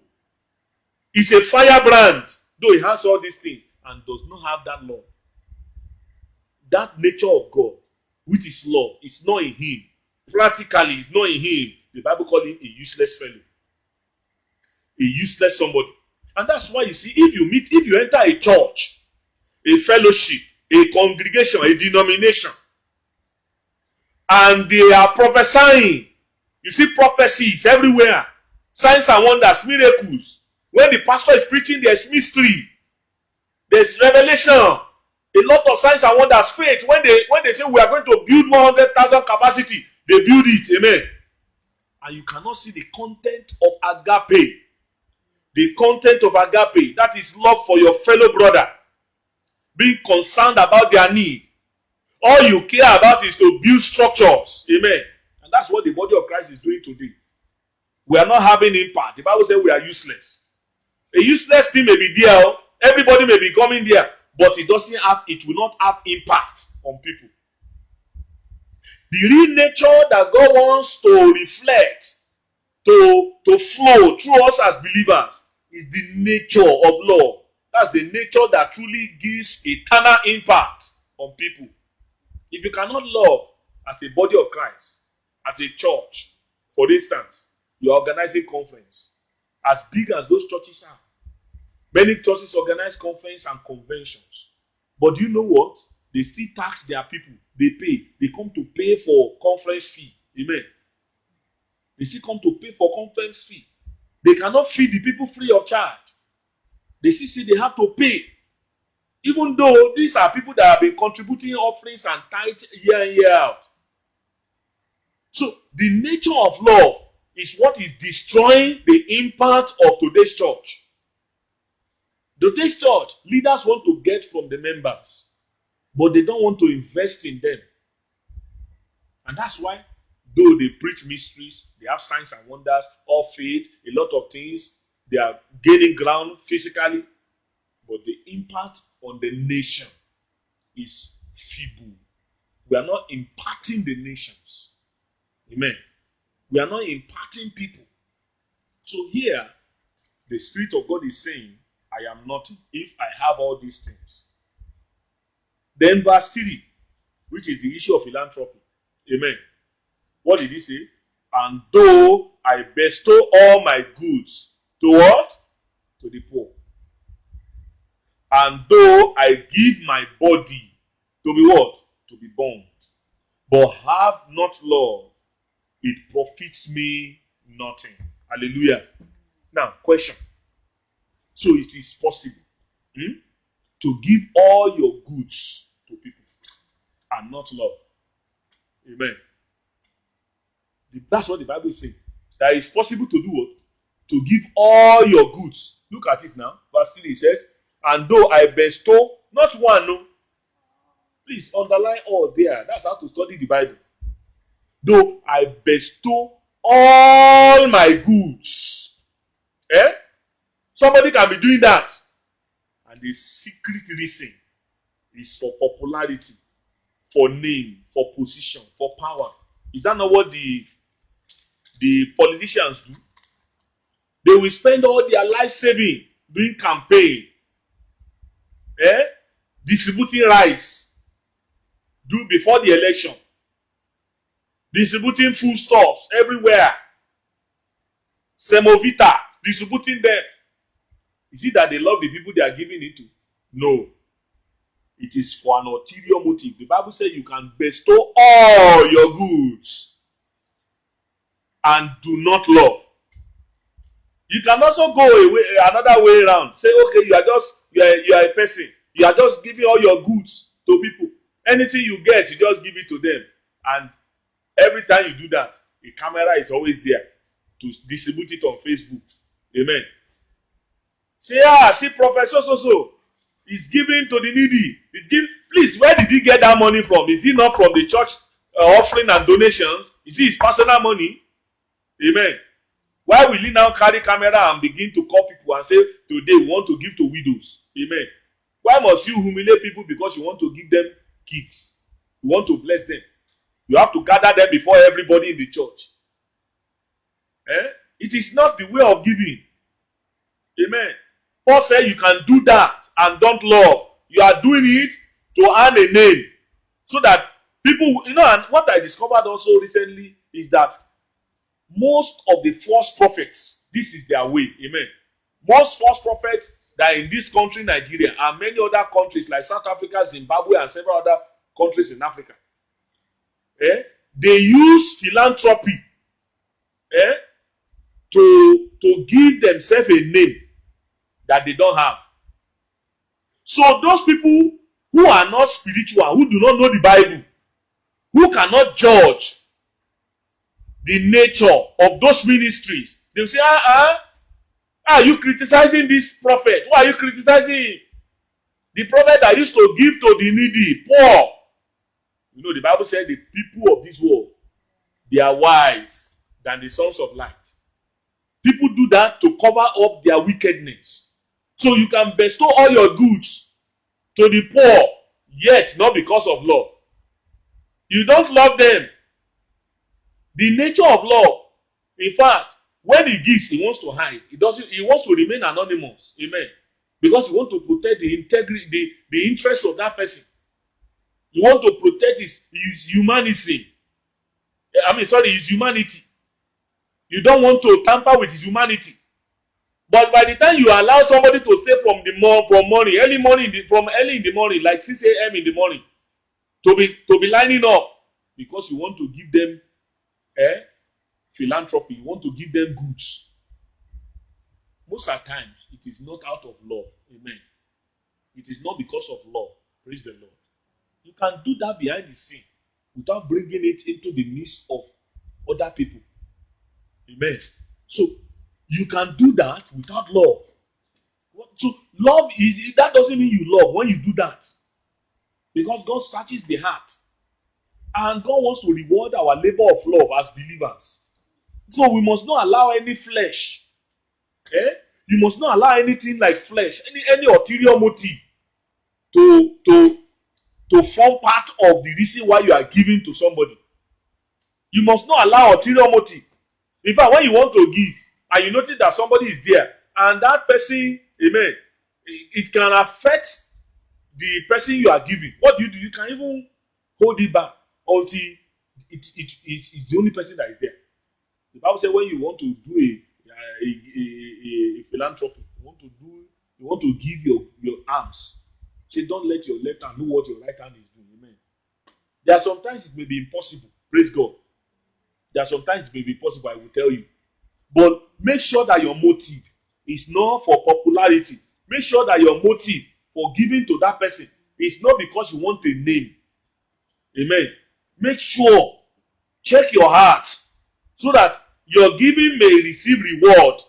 He's a firebrand, though he has all these things and does not have that love. That nature of God, which is love, is not in him. Practically, it's not in him. The Bible calls him a useless fellow. A useless somebody. And that's why you see, if you enter a church, a fellowship, a congregation, a denomination, and they are prophesying, you see prophecies everywhere, signs and wonders, miracles. When the pastor is preaching, there's mystery, there's revelation, a lot of signs and wonders, faith. When they say we are going to build 100,000 capacity, they build it. Amen. And you cannot see the content of agape. The content of agape, that is love for your fellow brother. Being concerned about their need. All you care about is to build structures. Amen. And that's what the body of Christ is doing today. We are not having impact. The Bible says we are useless. A useless thing may be there. Everybody may be coming there. But it will not have impact on people. The real nature that God wants to reflect, to flow through us as believers, is the nature of love. That's the nature that truly gives eternal impact on people. If you cannot love as a body of Christ, as a church, for instance, You are organizing conference. As big as those churches are. Many churches organize conference and conventions. But do you know what? They still tax their people. They pay. They come to pay for conference fee. Amen. They still come to pay for conference fee. They cannot feed the people free of charge. They still say they have to pay. Even though these are people that have been contributing offerings and tithe year in, year out. So the nature of love is what is destroying the impact of today's church. Today's church, leaders want to get from the members, but they don't want to invest in them. And that's why, though they preach mysteries, they have signs and wonders, all faith, a lot of things, they are gaining ground physically, but the impact on the nation is feeble. We are not impacting the nations. Amen. We are not impacting people. So here, the Spirit of God is saying, I am nothing if I have all these things. Then verse 3, which is the issue of philanthropy. Amen. What did he say? And though I bestow all my goods to what? To the poor. And though I give my body to be what? To be burned. But have not love, it profits me nothing. Hallelujah. Now, question. So it is possible to give all your goods to people and not love. Amen. That's what the Bible is saying. That it's possible to do what? To give all your goods. Look at it now. Verse 3 says, and though I bestow, not one, no. Please underline all there. That's how to study the Bible. Though I bestow all my goods. Somebody can be doing that. And the secret reason is for popularity, for name, for position, for power. Is that not what the politicians do? They will spend all their life saving doing campaign. Distributing rice. Do before the election. Distributing foodstuffs everywhere. Semovita. Distributing them. Is it that they love the people they are giving it to? No. It is for an ulterior motive. The Bible says you can bestow all your goods and do not love. You can also go away, another way around. Say, okay, you are a person. You are just giving all your goods to people. Anything you get, you just give it to them. And every time you do that, a camera is always there to distribute it on Facebook. Amen. Say, see, Prophet so. He's giving to the needy. Please, where did he get that money from? Is it not from the church offering and donations? Is it his personal money? Amen. Why will he now carry camera and begin to call people and say, today we want to give to widows? Amen. Why must you humiliate people because you want to give them kids? You want to bless them. You have to gather them before everybody in the church. It is not the way of giving. Amen. Paul said you can do that and don't love. You are doing it to earn a name. So that people, and what I discovered also recently is that most of the false prophets, this is their way. Amen. Most false prophets that are in this country, Nigeria, and many other countries like South Africa, Zimbabwe, and several other countries in Africa. They use philanthropy to give themselves a name that they don't have. So those people who are not spiritual, who do not know the Bible, who cannot judge the nature of those ministries, they will say, are you criticizing this prophet? Why are you criticizing him? The prophet that used to give to the needy, poor. You know, the Bible said the people of this world, they are wise than the sons of light. People do that to cover up their wickedness. So you can bestow all your goods to the poor, yet not because of love. You don't love them. The nature of love, in fact, when he gives, he wants to hide. He wants to remain anonymous. Amen. Because he wants to protect the integrity, the interest of that person. You want to protect his humanity. His humanity. You don't want to tamper with his humanity. But by the time you allow somebody to stay from morning, from early in the morning, like 6 a.m. in the morning, to be lining up, because you want to give them philanthropy, you want to give them goods. Most of the times, it is not out of love. Amen. It is not because of love. Praise the Lord. You can do that behind the scene without bringing it into the midst of other people. Amen. So, you can do that without love. So, love is, that doesn't mean you love when you do that. Because God searches the heart. And God wants to reward our labor of love as believers. So, we must not allow any flesh. You must not allow anything like flesh, any ulterior motive to form part of the reason why you are giving to somebody. You must not allow ulterior motive. In fact, when you want to give and you notice that somebody is there and that person, amen, it can affect the person you are giving. What do? You can even hold it back until it's the only person that is there. The Bible says when you want to do a philanthropy, you want to give your arms. Say, don't let your left hand know what your right hand is doing. Amen. There are sometimes it may be impossible. Praise God. There are sometimes it may be possible, I will tell you. But make sure that your motive is not for popularity. Make sure that your motive for giving to that person is not because you want a name. Amen. Make sure, check your heart so that your giving may receive reward.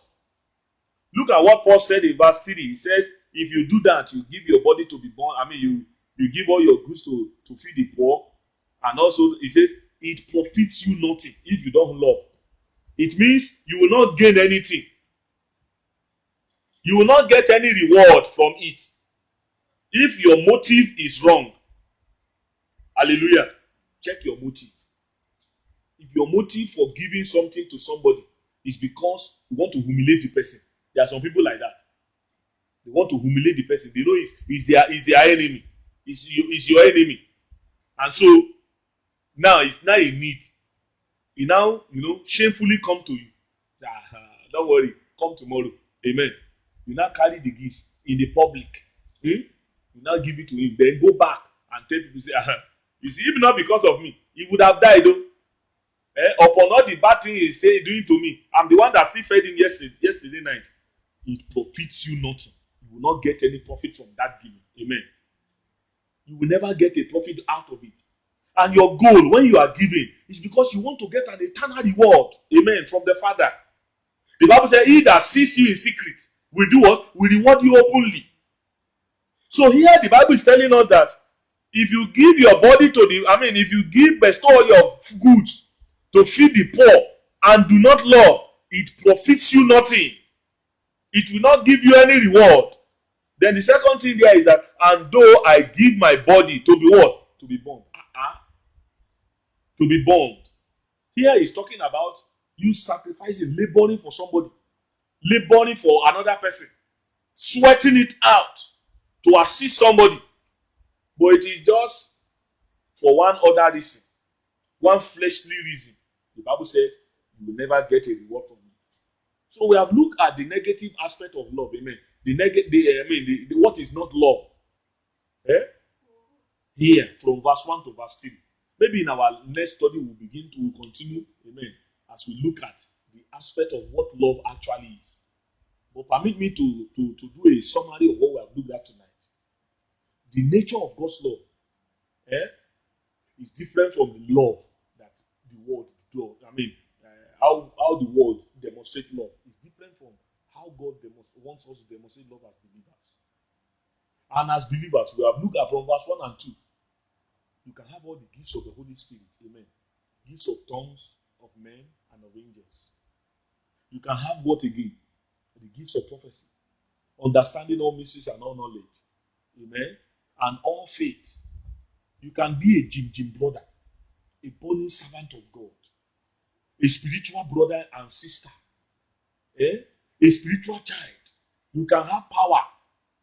Look at what Paul said in verse 3. He says, if you do that, you give your body to be born. You give all your goods to feed the poor. And also, he says, it profits you nothing if you don't love. It means you will not gain anything. You will not get any reward from it if your motive is wrong. Hallelujah. Check your motive. If your motive for giving something to somebody is because you want to humiliate the person. There are some people like that. They want to humiliate the person. They know it's their enemy. It's your enemy. And so, now it's not a need. He now, shamefully come to you. Don't worry. Come tomorrow. Amen. You now carry the gifts in the public. You now give it to him. Then go back and tell people, say, you see, if not because of me, he would have died though. Upon all the bad thing he say doing to me, I'm the one that still fed him yesterday night. It profits you nothing. You will not get any profit from that giving. Amen. You will never get a profit out of it. And your goal when you are giving is because you want to get an eternal reward. Amen. From the Father. The Bible says, he that sees you in secret will do what? Will reward you openly. So here the Bible is telling us that if you give your body if you bestow all your goods to feed the poor and do not love, it profits you nothing. It will not give you any reward. Then the second thing there is that, and though I give my body to be what? To be burned. To be burned. Here he's talking about you sacrificing, laboring for somebody, laboring for another person, sweating it out to assist somebody. But it is just for one other reason, one fleshly reason. The Bible says you will never get a reward from it. So we have looked at the negative aspect of love. Amen. What is not love? Here, from verse 1 to verse 3. Maybe in our next study we'll begin to continue, amen, as we look at the aspect of what love actually is. But permit me to do a summary of what we have looked at tonight. The nature of God's love is different from the love that the world does. How the world demonstrates love is different from how God wants us to demonstrate love as believers. And as believers, we have looked at from verse 1 and 2. You can have all the gifts of the Holy Spirit. Amen. Gifts of tongues, of men, and of angels. You can have what again? The gifts of prophecy. Understanding all mysteries and all knowledge. Amen. And all faith. You can be a Jim brother. A burning servant of God. A spiritual brother and sister. A spiritual child. You can have power.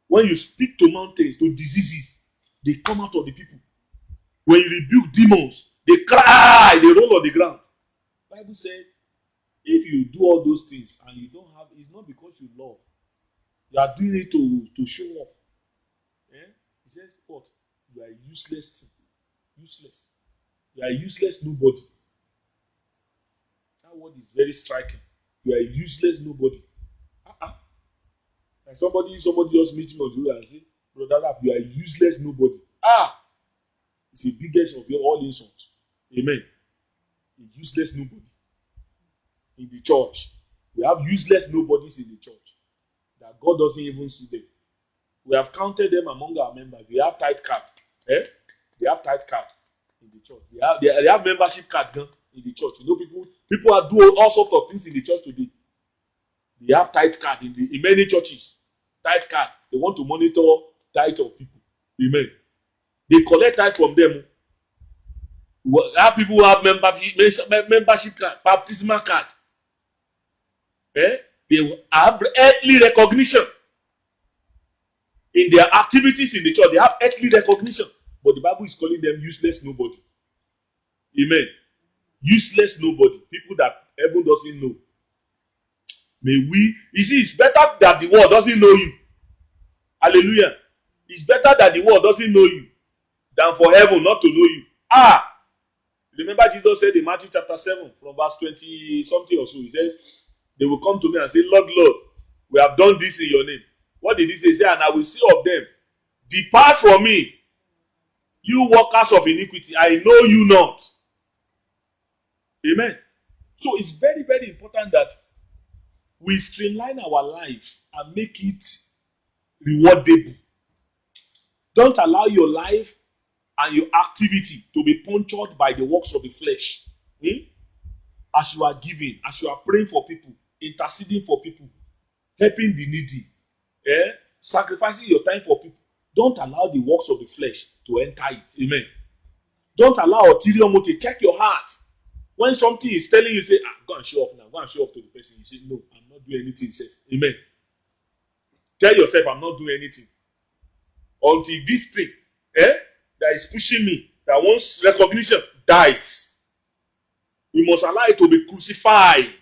When you speak to mountains, to diseases, they come out of the people. When you rebuke demons, they cry, they roll on the ground. The Bible says, If you do all those things and you don't have, it's not because you love. You are doing it to show off. Eh? He says, what? You are a useless thing. Useless. You are a useless nobody. That word is very striking. You are a useless nobody. And somebody just meet me on the road and say, Brother Ralph, you are a useless nobody. It's the biggest of your all insults. Amen. A useless nobody. In the church. We have useless nobodies in the church. That God doesn't even see them. We have counted them among our members. We have tithe card. They have tithe card in the church. They have membership card in the church. You know, people are doing all sorts of things in the church today. They have tithe card in many churches. Tithe card. They want to monitor tithe of people. Amen. They collect tithe from them. We have people who have membership card, baptismal card. They have earthly recognition in their activities in the church. They have earthly recognition, but the Bible is calling them useless nobody. Amen. Useless nobody. People that heaven doesn't know. You see, it's better that the world doesn't know you. Hallelujah. It's better that the world doesn't know you than for heaven not to know you. Remember Jesus said in Matthew chapter 7 from verse 20 something or so, he says, they will come to me and say, Lord, Lord, we have done this in your name. What did he say? He said, and I will say of them, depart from me, you workers of iniquity. I know you not. Amen. So it's very, very important that we streamline our life and make it rewardable. Don't allow your life and your activity to be punctured by the works of the flesh. As you are giving, as you are praying for people, interceding for people, helping the needy, sacrificing your time for people, don't allow the works of the flesh to enter it. Amen. Don't allow ulterior motive. Check your heart. When something is telling you, say, go and show off now. Go and show off to the person. You say, no, I'm not doing anything. Say, amen. Tell yourself, I'm not doing anything. Until this thing that is pushing me, that wants recognition, dies. We must allow it to be crucified.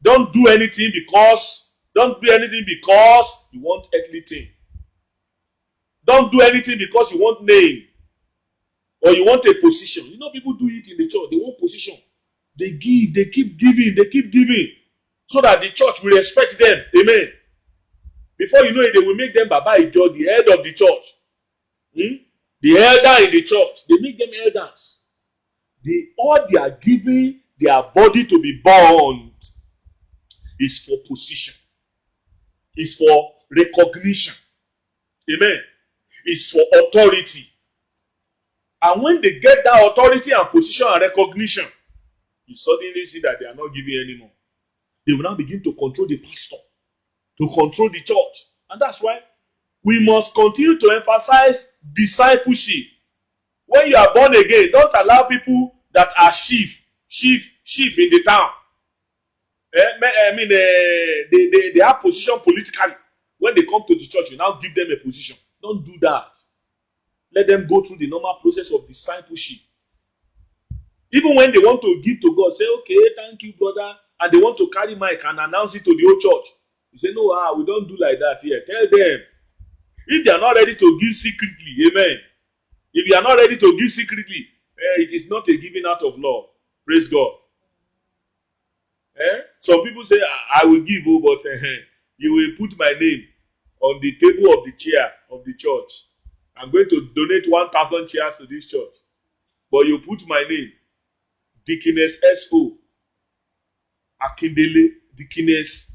Don't do anything because you want earthly thing. Don't do anything because you want name or you want a position. You know, people do it in the church. They want position. They give, they keep giving so that the church will respect them. Amen. Before you know it, they will make them Baba Ijo, the head of the church. The elder in the church. They make them elders. All they are giving their body to be burned is for position. It's for recognition. Amen. It's for authority. And when they get that authority and position and recognition, you suddenly see that they are not giving anymore. They will now begin to control the pastor, to control the church. And that's why we must continue to emphasize discipleship. When you are born again, don't allow people that are sheep in the town. They have position politically. When they come to the church, you now give them a position. Don't do that. Let them go through the normal process of discipleship. Even when they want to give to God, say, okay, thank you, brother. And they want to carry mic and announce it to the whole church. You say, no, we don't do like that here. Tell them. If they are not ready to give secretly, amen. If you are not ready to give secretly, it is not a giving out of love. Praise God. Some people say, I will give, but you will put my name on the table of the chair of the church. I'm going to donate 1,000 chairs to this church. But you put my name, Deaconess S.O. Akindele, Deaconess.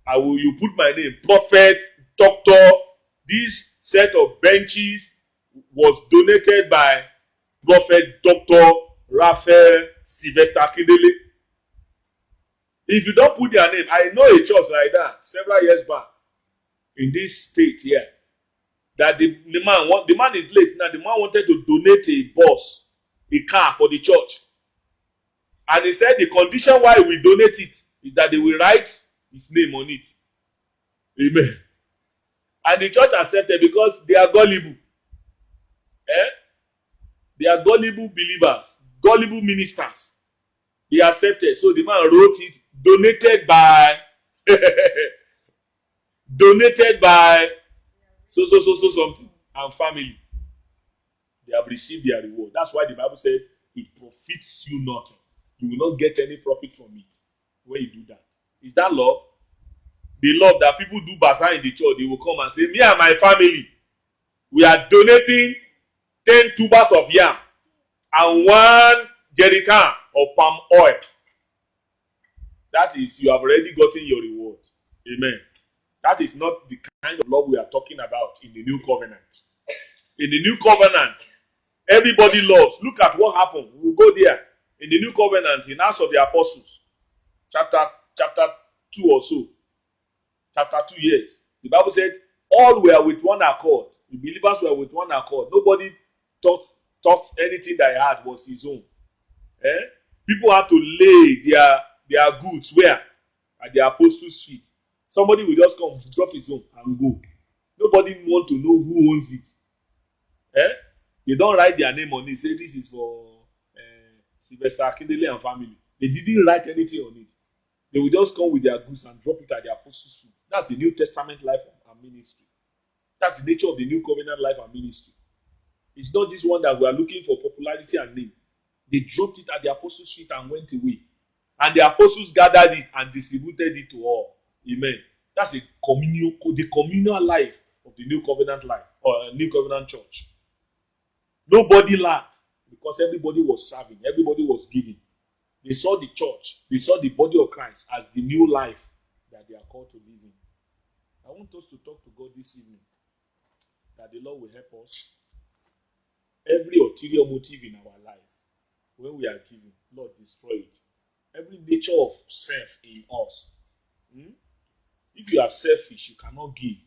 You put my name, Prophet, Doctor. This set of benches was donated by Prophet Dr. Raphael Sylvester Akindele. If you don't put their name, I know a church like that several years back in this state here. That the man is late now. The man wanted to donate a bus, a car for the church. And he said the condition why we donate it is that they will write his name on it. Amen. And the church accepted because they are gullible. They are gullible believers, gullible ministers. He accepted. So the man wrote it, donated by donated by so something and family. They have received their reward. That's why the Bible says it profits you nothing. You will not get any profit from it when you do that. Is that love? The love that people do bazaar in the church, they will come and say, me and my family, we are donating 10 tubers of yam and 1 jerrycan of palm oil. That is, you have already gotten your reward. Amen. That is not the kind of love we are talking about in the new covenant. In the new covenant, everybody loves. Look at what happened. We'll go there. In the new covenant, in Acts of the Apostles, chapter 2 or so, chapter 2 years, the Bible said, all were with one accord. The believers were with one accord. Nobody thought anything that he had was his own. People had to lay their goods where? At the apostles' feet. Somebody will just come, drop his own, and go. Nobody want to know who owns it. They don't write their name on it. Say this is for Sylvester Akindele and family. They didn't write anything on it. They will just come with their goods and drop it at the apostles' feet. That's the New Testament life and ministry. That's the nature of the New Covenant life and ministry. It's not this one that we are looking for popularity and name. They dropped it at the apostles' feet and went away. And the apostles gathered it and distributed it to all. Amen. That's the communal life of the New Covenant life or New Covenant church. Nobody lacked because everybody was serving. Everybody was giving. They saw the church. They saw the body of Christ as the new life that they are called to live in. I want us to talk to God this evening that the Lord will help us. Every ulterior motive in our life, when we are giving, Lord, destroy it. Every nature of self in us. If you are selfish, you cannot give.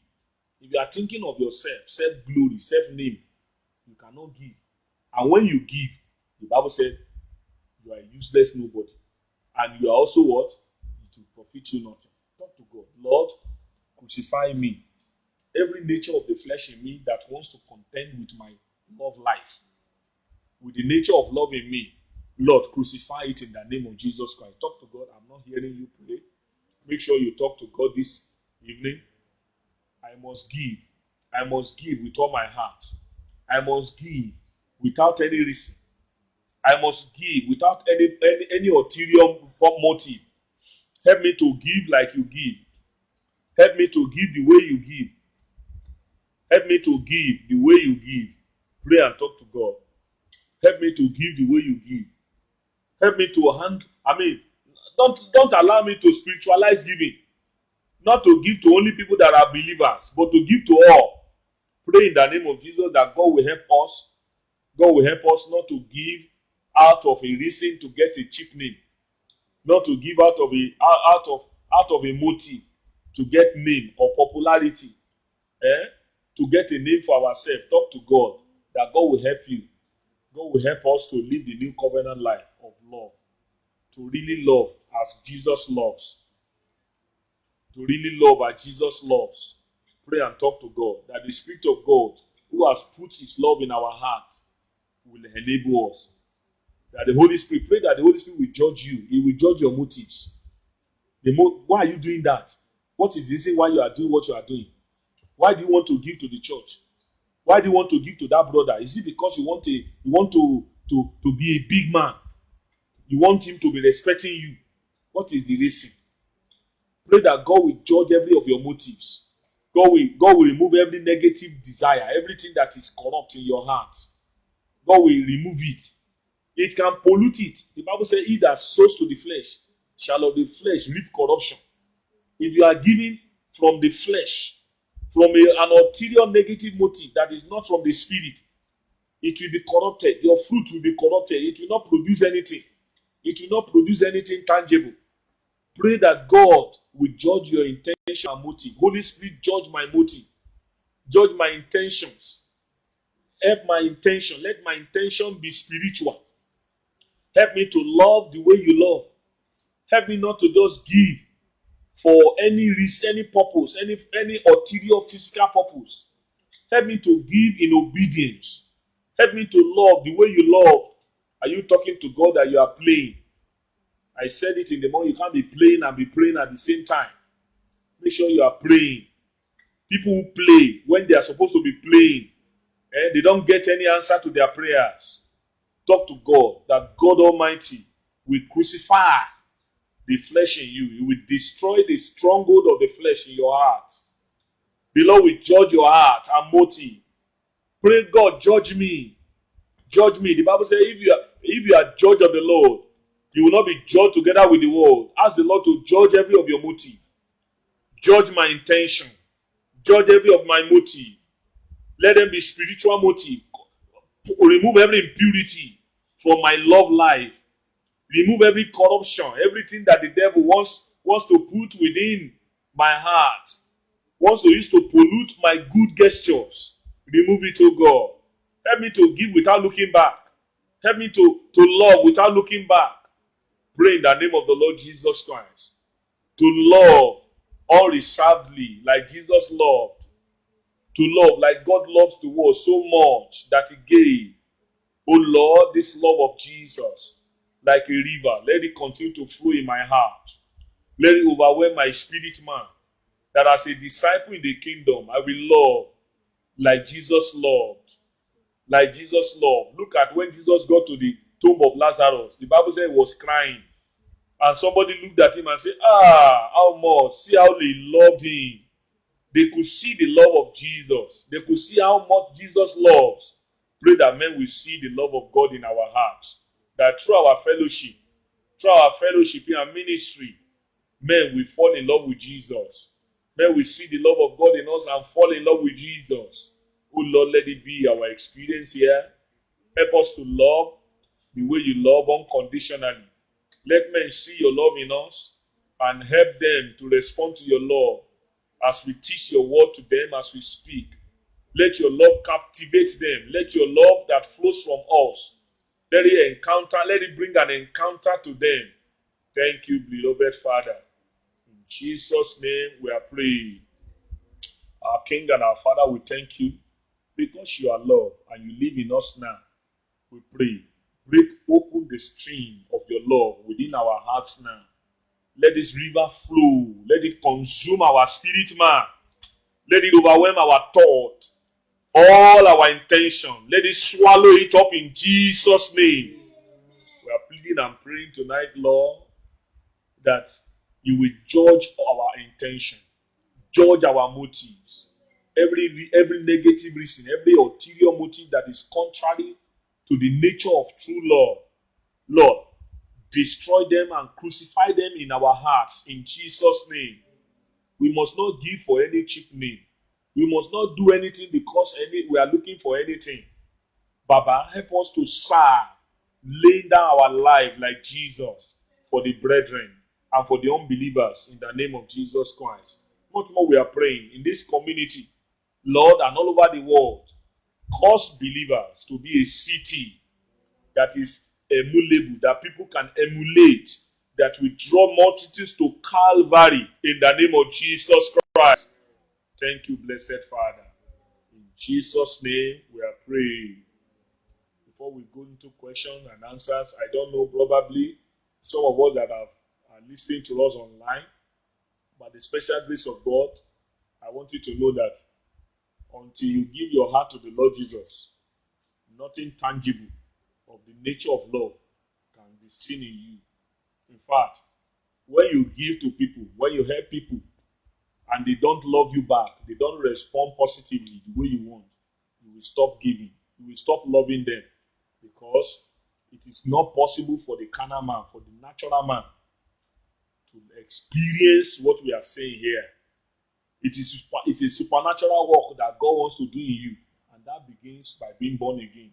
If you are thinking of yourself, self-glory, self-name, you cannot give. And when you give, the Bible said, you are a useless nobody. And you are also what? It will profit you nothing. Talk to God. Lord, crucify me. Every nature of the flesh in me that wants to contend with my love life, with the nature of love in me, Lord, crucify it in the name of Jesus Christ. Talk to God. I'm not hearing you pray. Make sure you talk to God this evening. I must give. I must give with all my heart. I must give without any reason. I must give without any ulterior motive. Help me to give like you give. Help me to give the way you give. Help me to give the way you give. Pray and talk to God. Help me to give the way you give. Help me to don't allow me to spiritualize giving. Not to give to only people that are believers, but to give to all. Pray in the name of Jesus that God will help us. God will help us not to give out of a reason to get a cheap name. Not to give out of a motive to get name or popularity. To get a name for ourselves. Talk to God that God will help you. God will help us to live the new covenant life of love. To really love as Jesus loves. To really love as Jesus loves. Pray and talk to God that the Spirit of God who has put His love in our heart will enable us. That the Holy Spirit, pray that the Holy Spirit will judge you. He will judge your motives. Why are you doing that? What is the reason why you are doing what you are doing? Why do you want to give to the church? Why do you want to give to that brother? Is it because you want to be a big man? You want him to be respecting you? What is the reason? Pray that God will judge every of your motives. God will remove every negative desire, everything that is corrupt in your heart. God will remove it. It can pollute it. The Bible says, he that sows to the flesh shall of the flesh reap corruption. If you are giving from the flesh, from an ulterior negative motive that is not from the spirit, it will be corrupted. Your fruit will be corrupted. It will not produce anything. It will not produce anything tangible. Pray that God will judge your intention and motive. Holy Spirit, judge my motive. Judge my intentions. Help my intention. Let my intention be spiritual. Help me to love the way you love. Help me not to just give for any reason, any purpose, any ulterior physical purpose. Help me to give in obedience. Help me to love the way you love. Are you talking to God that you are playing? I said it in the morning. You can't be playing and be praying at the same time. Make sure you are praying. People who play when they are supposed to be playing, they don't get any answer to their prayers. Talk to God, that God Almighty will crucify the flesh in you. He will destroy the stronghold of the flesh in your heart. The Lord will judge your heart and motive. Pray, God, judge me. Judge me. The Bible says if you are judge of the Lord, you will not be judged together with the world. Ask the Lord to judge every of your motive. Judge my intention. Judge every of my motive. Let them be spiritual motive. Remove every impurity from my love life. Remove every corruption, everything that the devil wants to put within my heart, wants to use to pollute my good gestures. Remove it, oh God. Help me to give without looking back. Help me to love without looking back. Pray in the name of the Lord Jesus Christ. To love unreservedly like Jesus loved. To love like God loves the world so much that he gave. Oh Lord, this love of Jesus, like a river, let it continue to flow in my heart. Let it overwhelm my spirit man. That as a disciple in the kingdom, I will love like Jesus loved. Like Jesus loved. Look at when Jesus got to the tomb of Lazarus. The Bible said he was crying. And somebody looked at him and said, how much? See how they loved him. They could see the love of Jesus. They could see how much Jesus loves. Pray that men will see the love of God in our hearts. That through our fellowship in our ministry, men will fall in love with Jesus. Men will see the love of God in us and fall in love with Jesus. Oh Lord, let it be our experience here. Help us to love the way you love unconditionally. Let men see your love in us and help them to respond to your love as we teach your word to them, as we speak. Let your love captivate them. Let your love that flows from us, let it bring an encounter to them. Thank you, beloved Father. In Jesus' name we are praying. Our King and our Father, we thank you because you are love and you live in us now. We pray. Break open the stream of your love within our hearts now. Let this river flow. Let it consume our spirit man. Let it overwhelm our thought. All our intention. Let it swallow it up in Jesus' name. We are pleading and praying tonight, Lord, that you will judge our intention. Judge our motives. Every negative reason, every ulterior motive that is contrary to the nature of true love. Lord, destroy them and crucify them in our hearts in Jesus' name. We must not give for any cheap name. We must not do anything because we are looking for anything. Baba, help us to serve, laying down our life like Jesus for the brethren and for the unbelievers in the name of Jesus Christ. Much more we are praying in this community, Lord, and all over the world. Cause believers to be a city that is emulable, that people can emulate, that will draw multitudes to Calvary in the name of Jesus Christ. Thank you, blessed Father. In Jesus' name we are praying. Before we go into questions and answers, I don't know, probably some of us that are listening to us online, by the special grace of God, I want you to know that until you give your heart to the Lord Jesus, nothing tangible of the nature of love can be seen in you. In fact, when you give to people, when you help people, and they don't love you back, they don't respond positively the way you want, you will stop giving. You will stop loving them because it is not possible for the carnal man, for the natural man, to experience what we are saying here. It is a supernatural work that God wants to do in you, and that begins by being born again.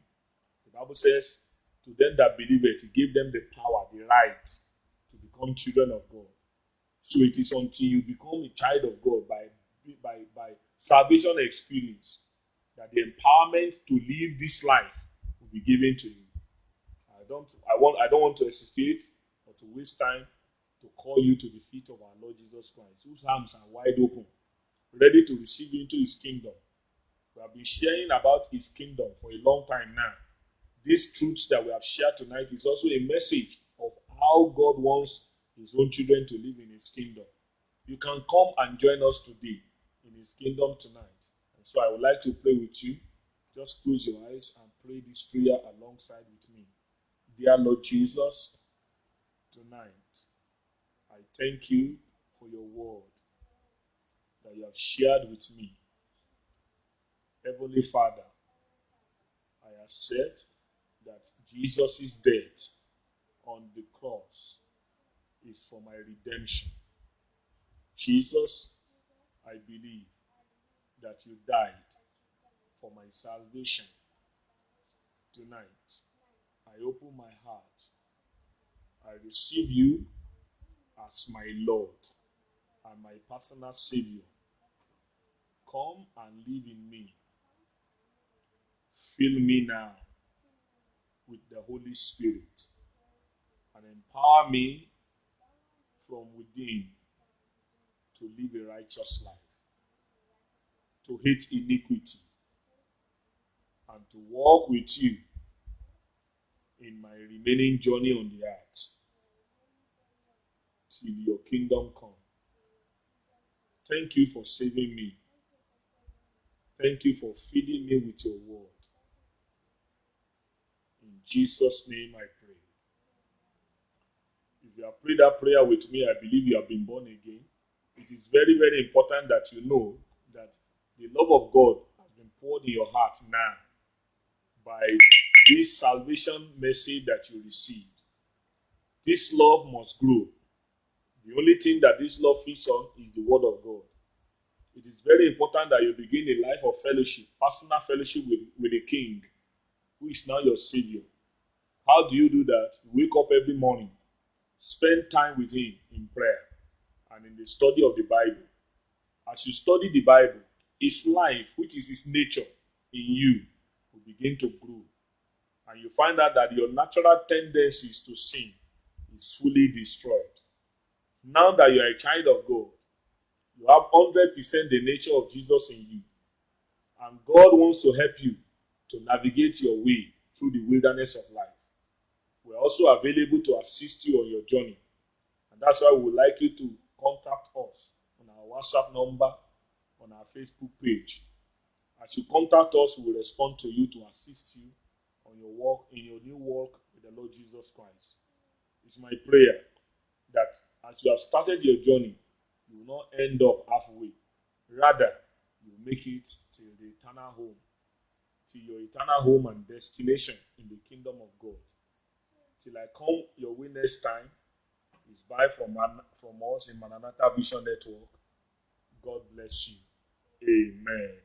The Bible says, to them that believe it, He gave them the power, the right to become children of God. So it is until you become a child of God by salvation experience that the empowerment to live this life will be given to you. I don't want to hesitate or to waste time to call you to the feet of our Lord Jesus Christ, whose arms are wide open, ready to receive you into His kingdom. We have been sharing about His kingdom for a long time now. These truths that we have shared tonight is also a message of how how God wants his own children to live in his kingdom. You can come and join us today in his kingdom tonight. And so I would like to pray with you. Just close your eyes and pray this prayer alongside with me. Dear Lord Jesus, tonight I thank you for your word that you have shared with me. Heavenly Father, I accept that Jesus' death on the cross is for my redemption. Jesus, I believe that you died for my salvation. Tonight, I open my heart. I receive you as my Lord and my personal Savior. Come and live in me. Fill me now with the Holy Spirit and empower me from within to live a righteous life, to hate iniquity, and to walk with you in my remaining journey on the earth till your kingdom come. Thank you for saving me. Thank you for feeding me with your word. In Jesus' name I pray. If you have prayed that prayer with me, I believe you have been born again. It is very, very important that you know that the love of God has been poured in your heart now by this salvation message that you received. This love must grow. The only thing that this love feeds on is the word of God. It is very important that you begin a life of fellowship, personal fellowship with the King, who is now your Savior. How do you do that? You wake up every morning, spend time with him in prayer and in the study of the Bible. As you study the Bible, his life, which is his nature in you, will begin to grow. And you find out that your natural tendencies to sin is fully destroyed. Now that you are a child of God, you have 100% the nature of Jesus in you. And God wants to help you to navigate your way through the wilderness of life. We're also available to assist you on your journey. And that's why we would like you to contact us on our WhatsApp number, on our Facebook page. As you contact us, we will respond to you to assist you on your walk, in your new walk with the Lord Jesus Christ. It's my prayer that as you have started your journey, you will not end up halfway. Rather, you will make it till the eternal home, till your eternal home and destination in the kingdom of God. Till I come your way next time, is bye from us in Maranatha Vision Network. God bless you. Amen.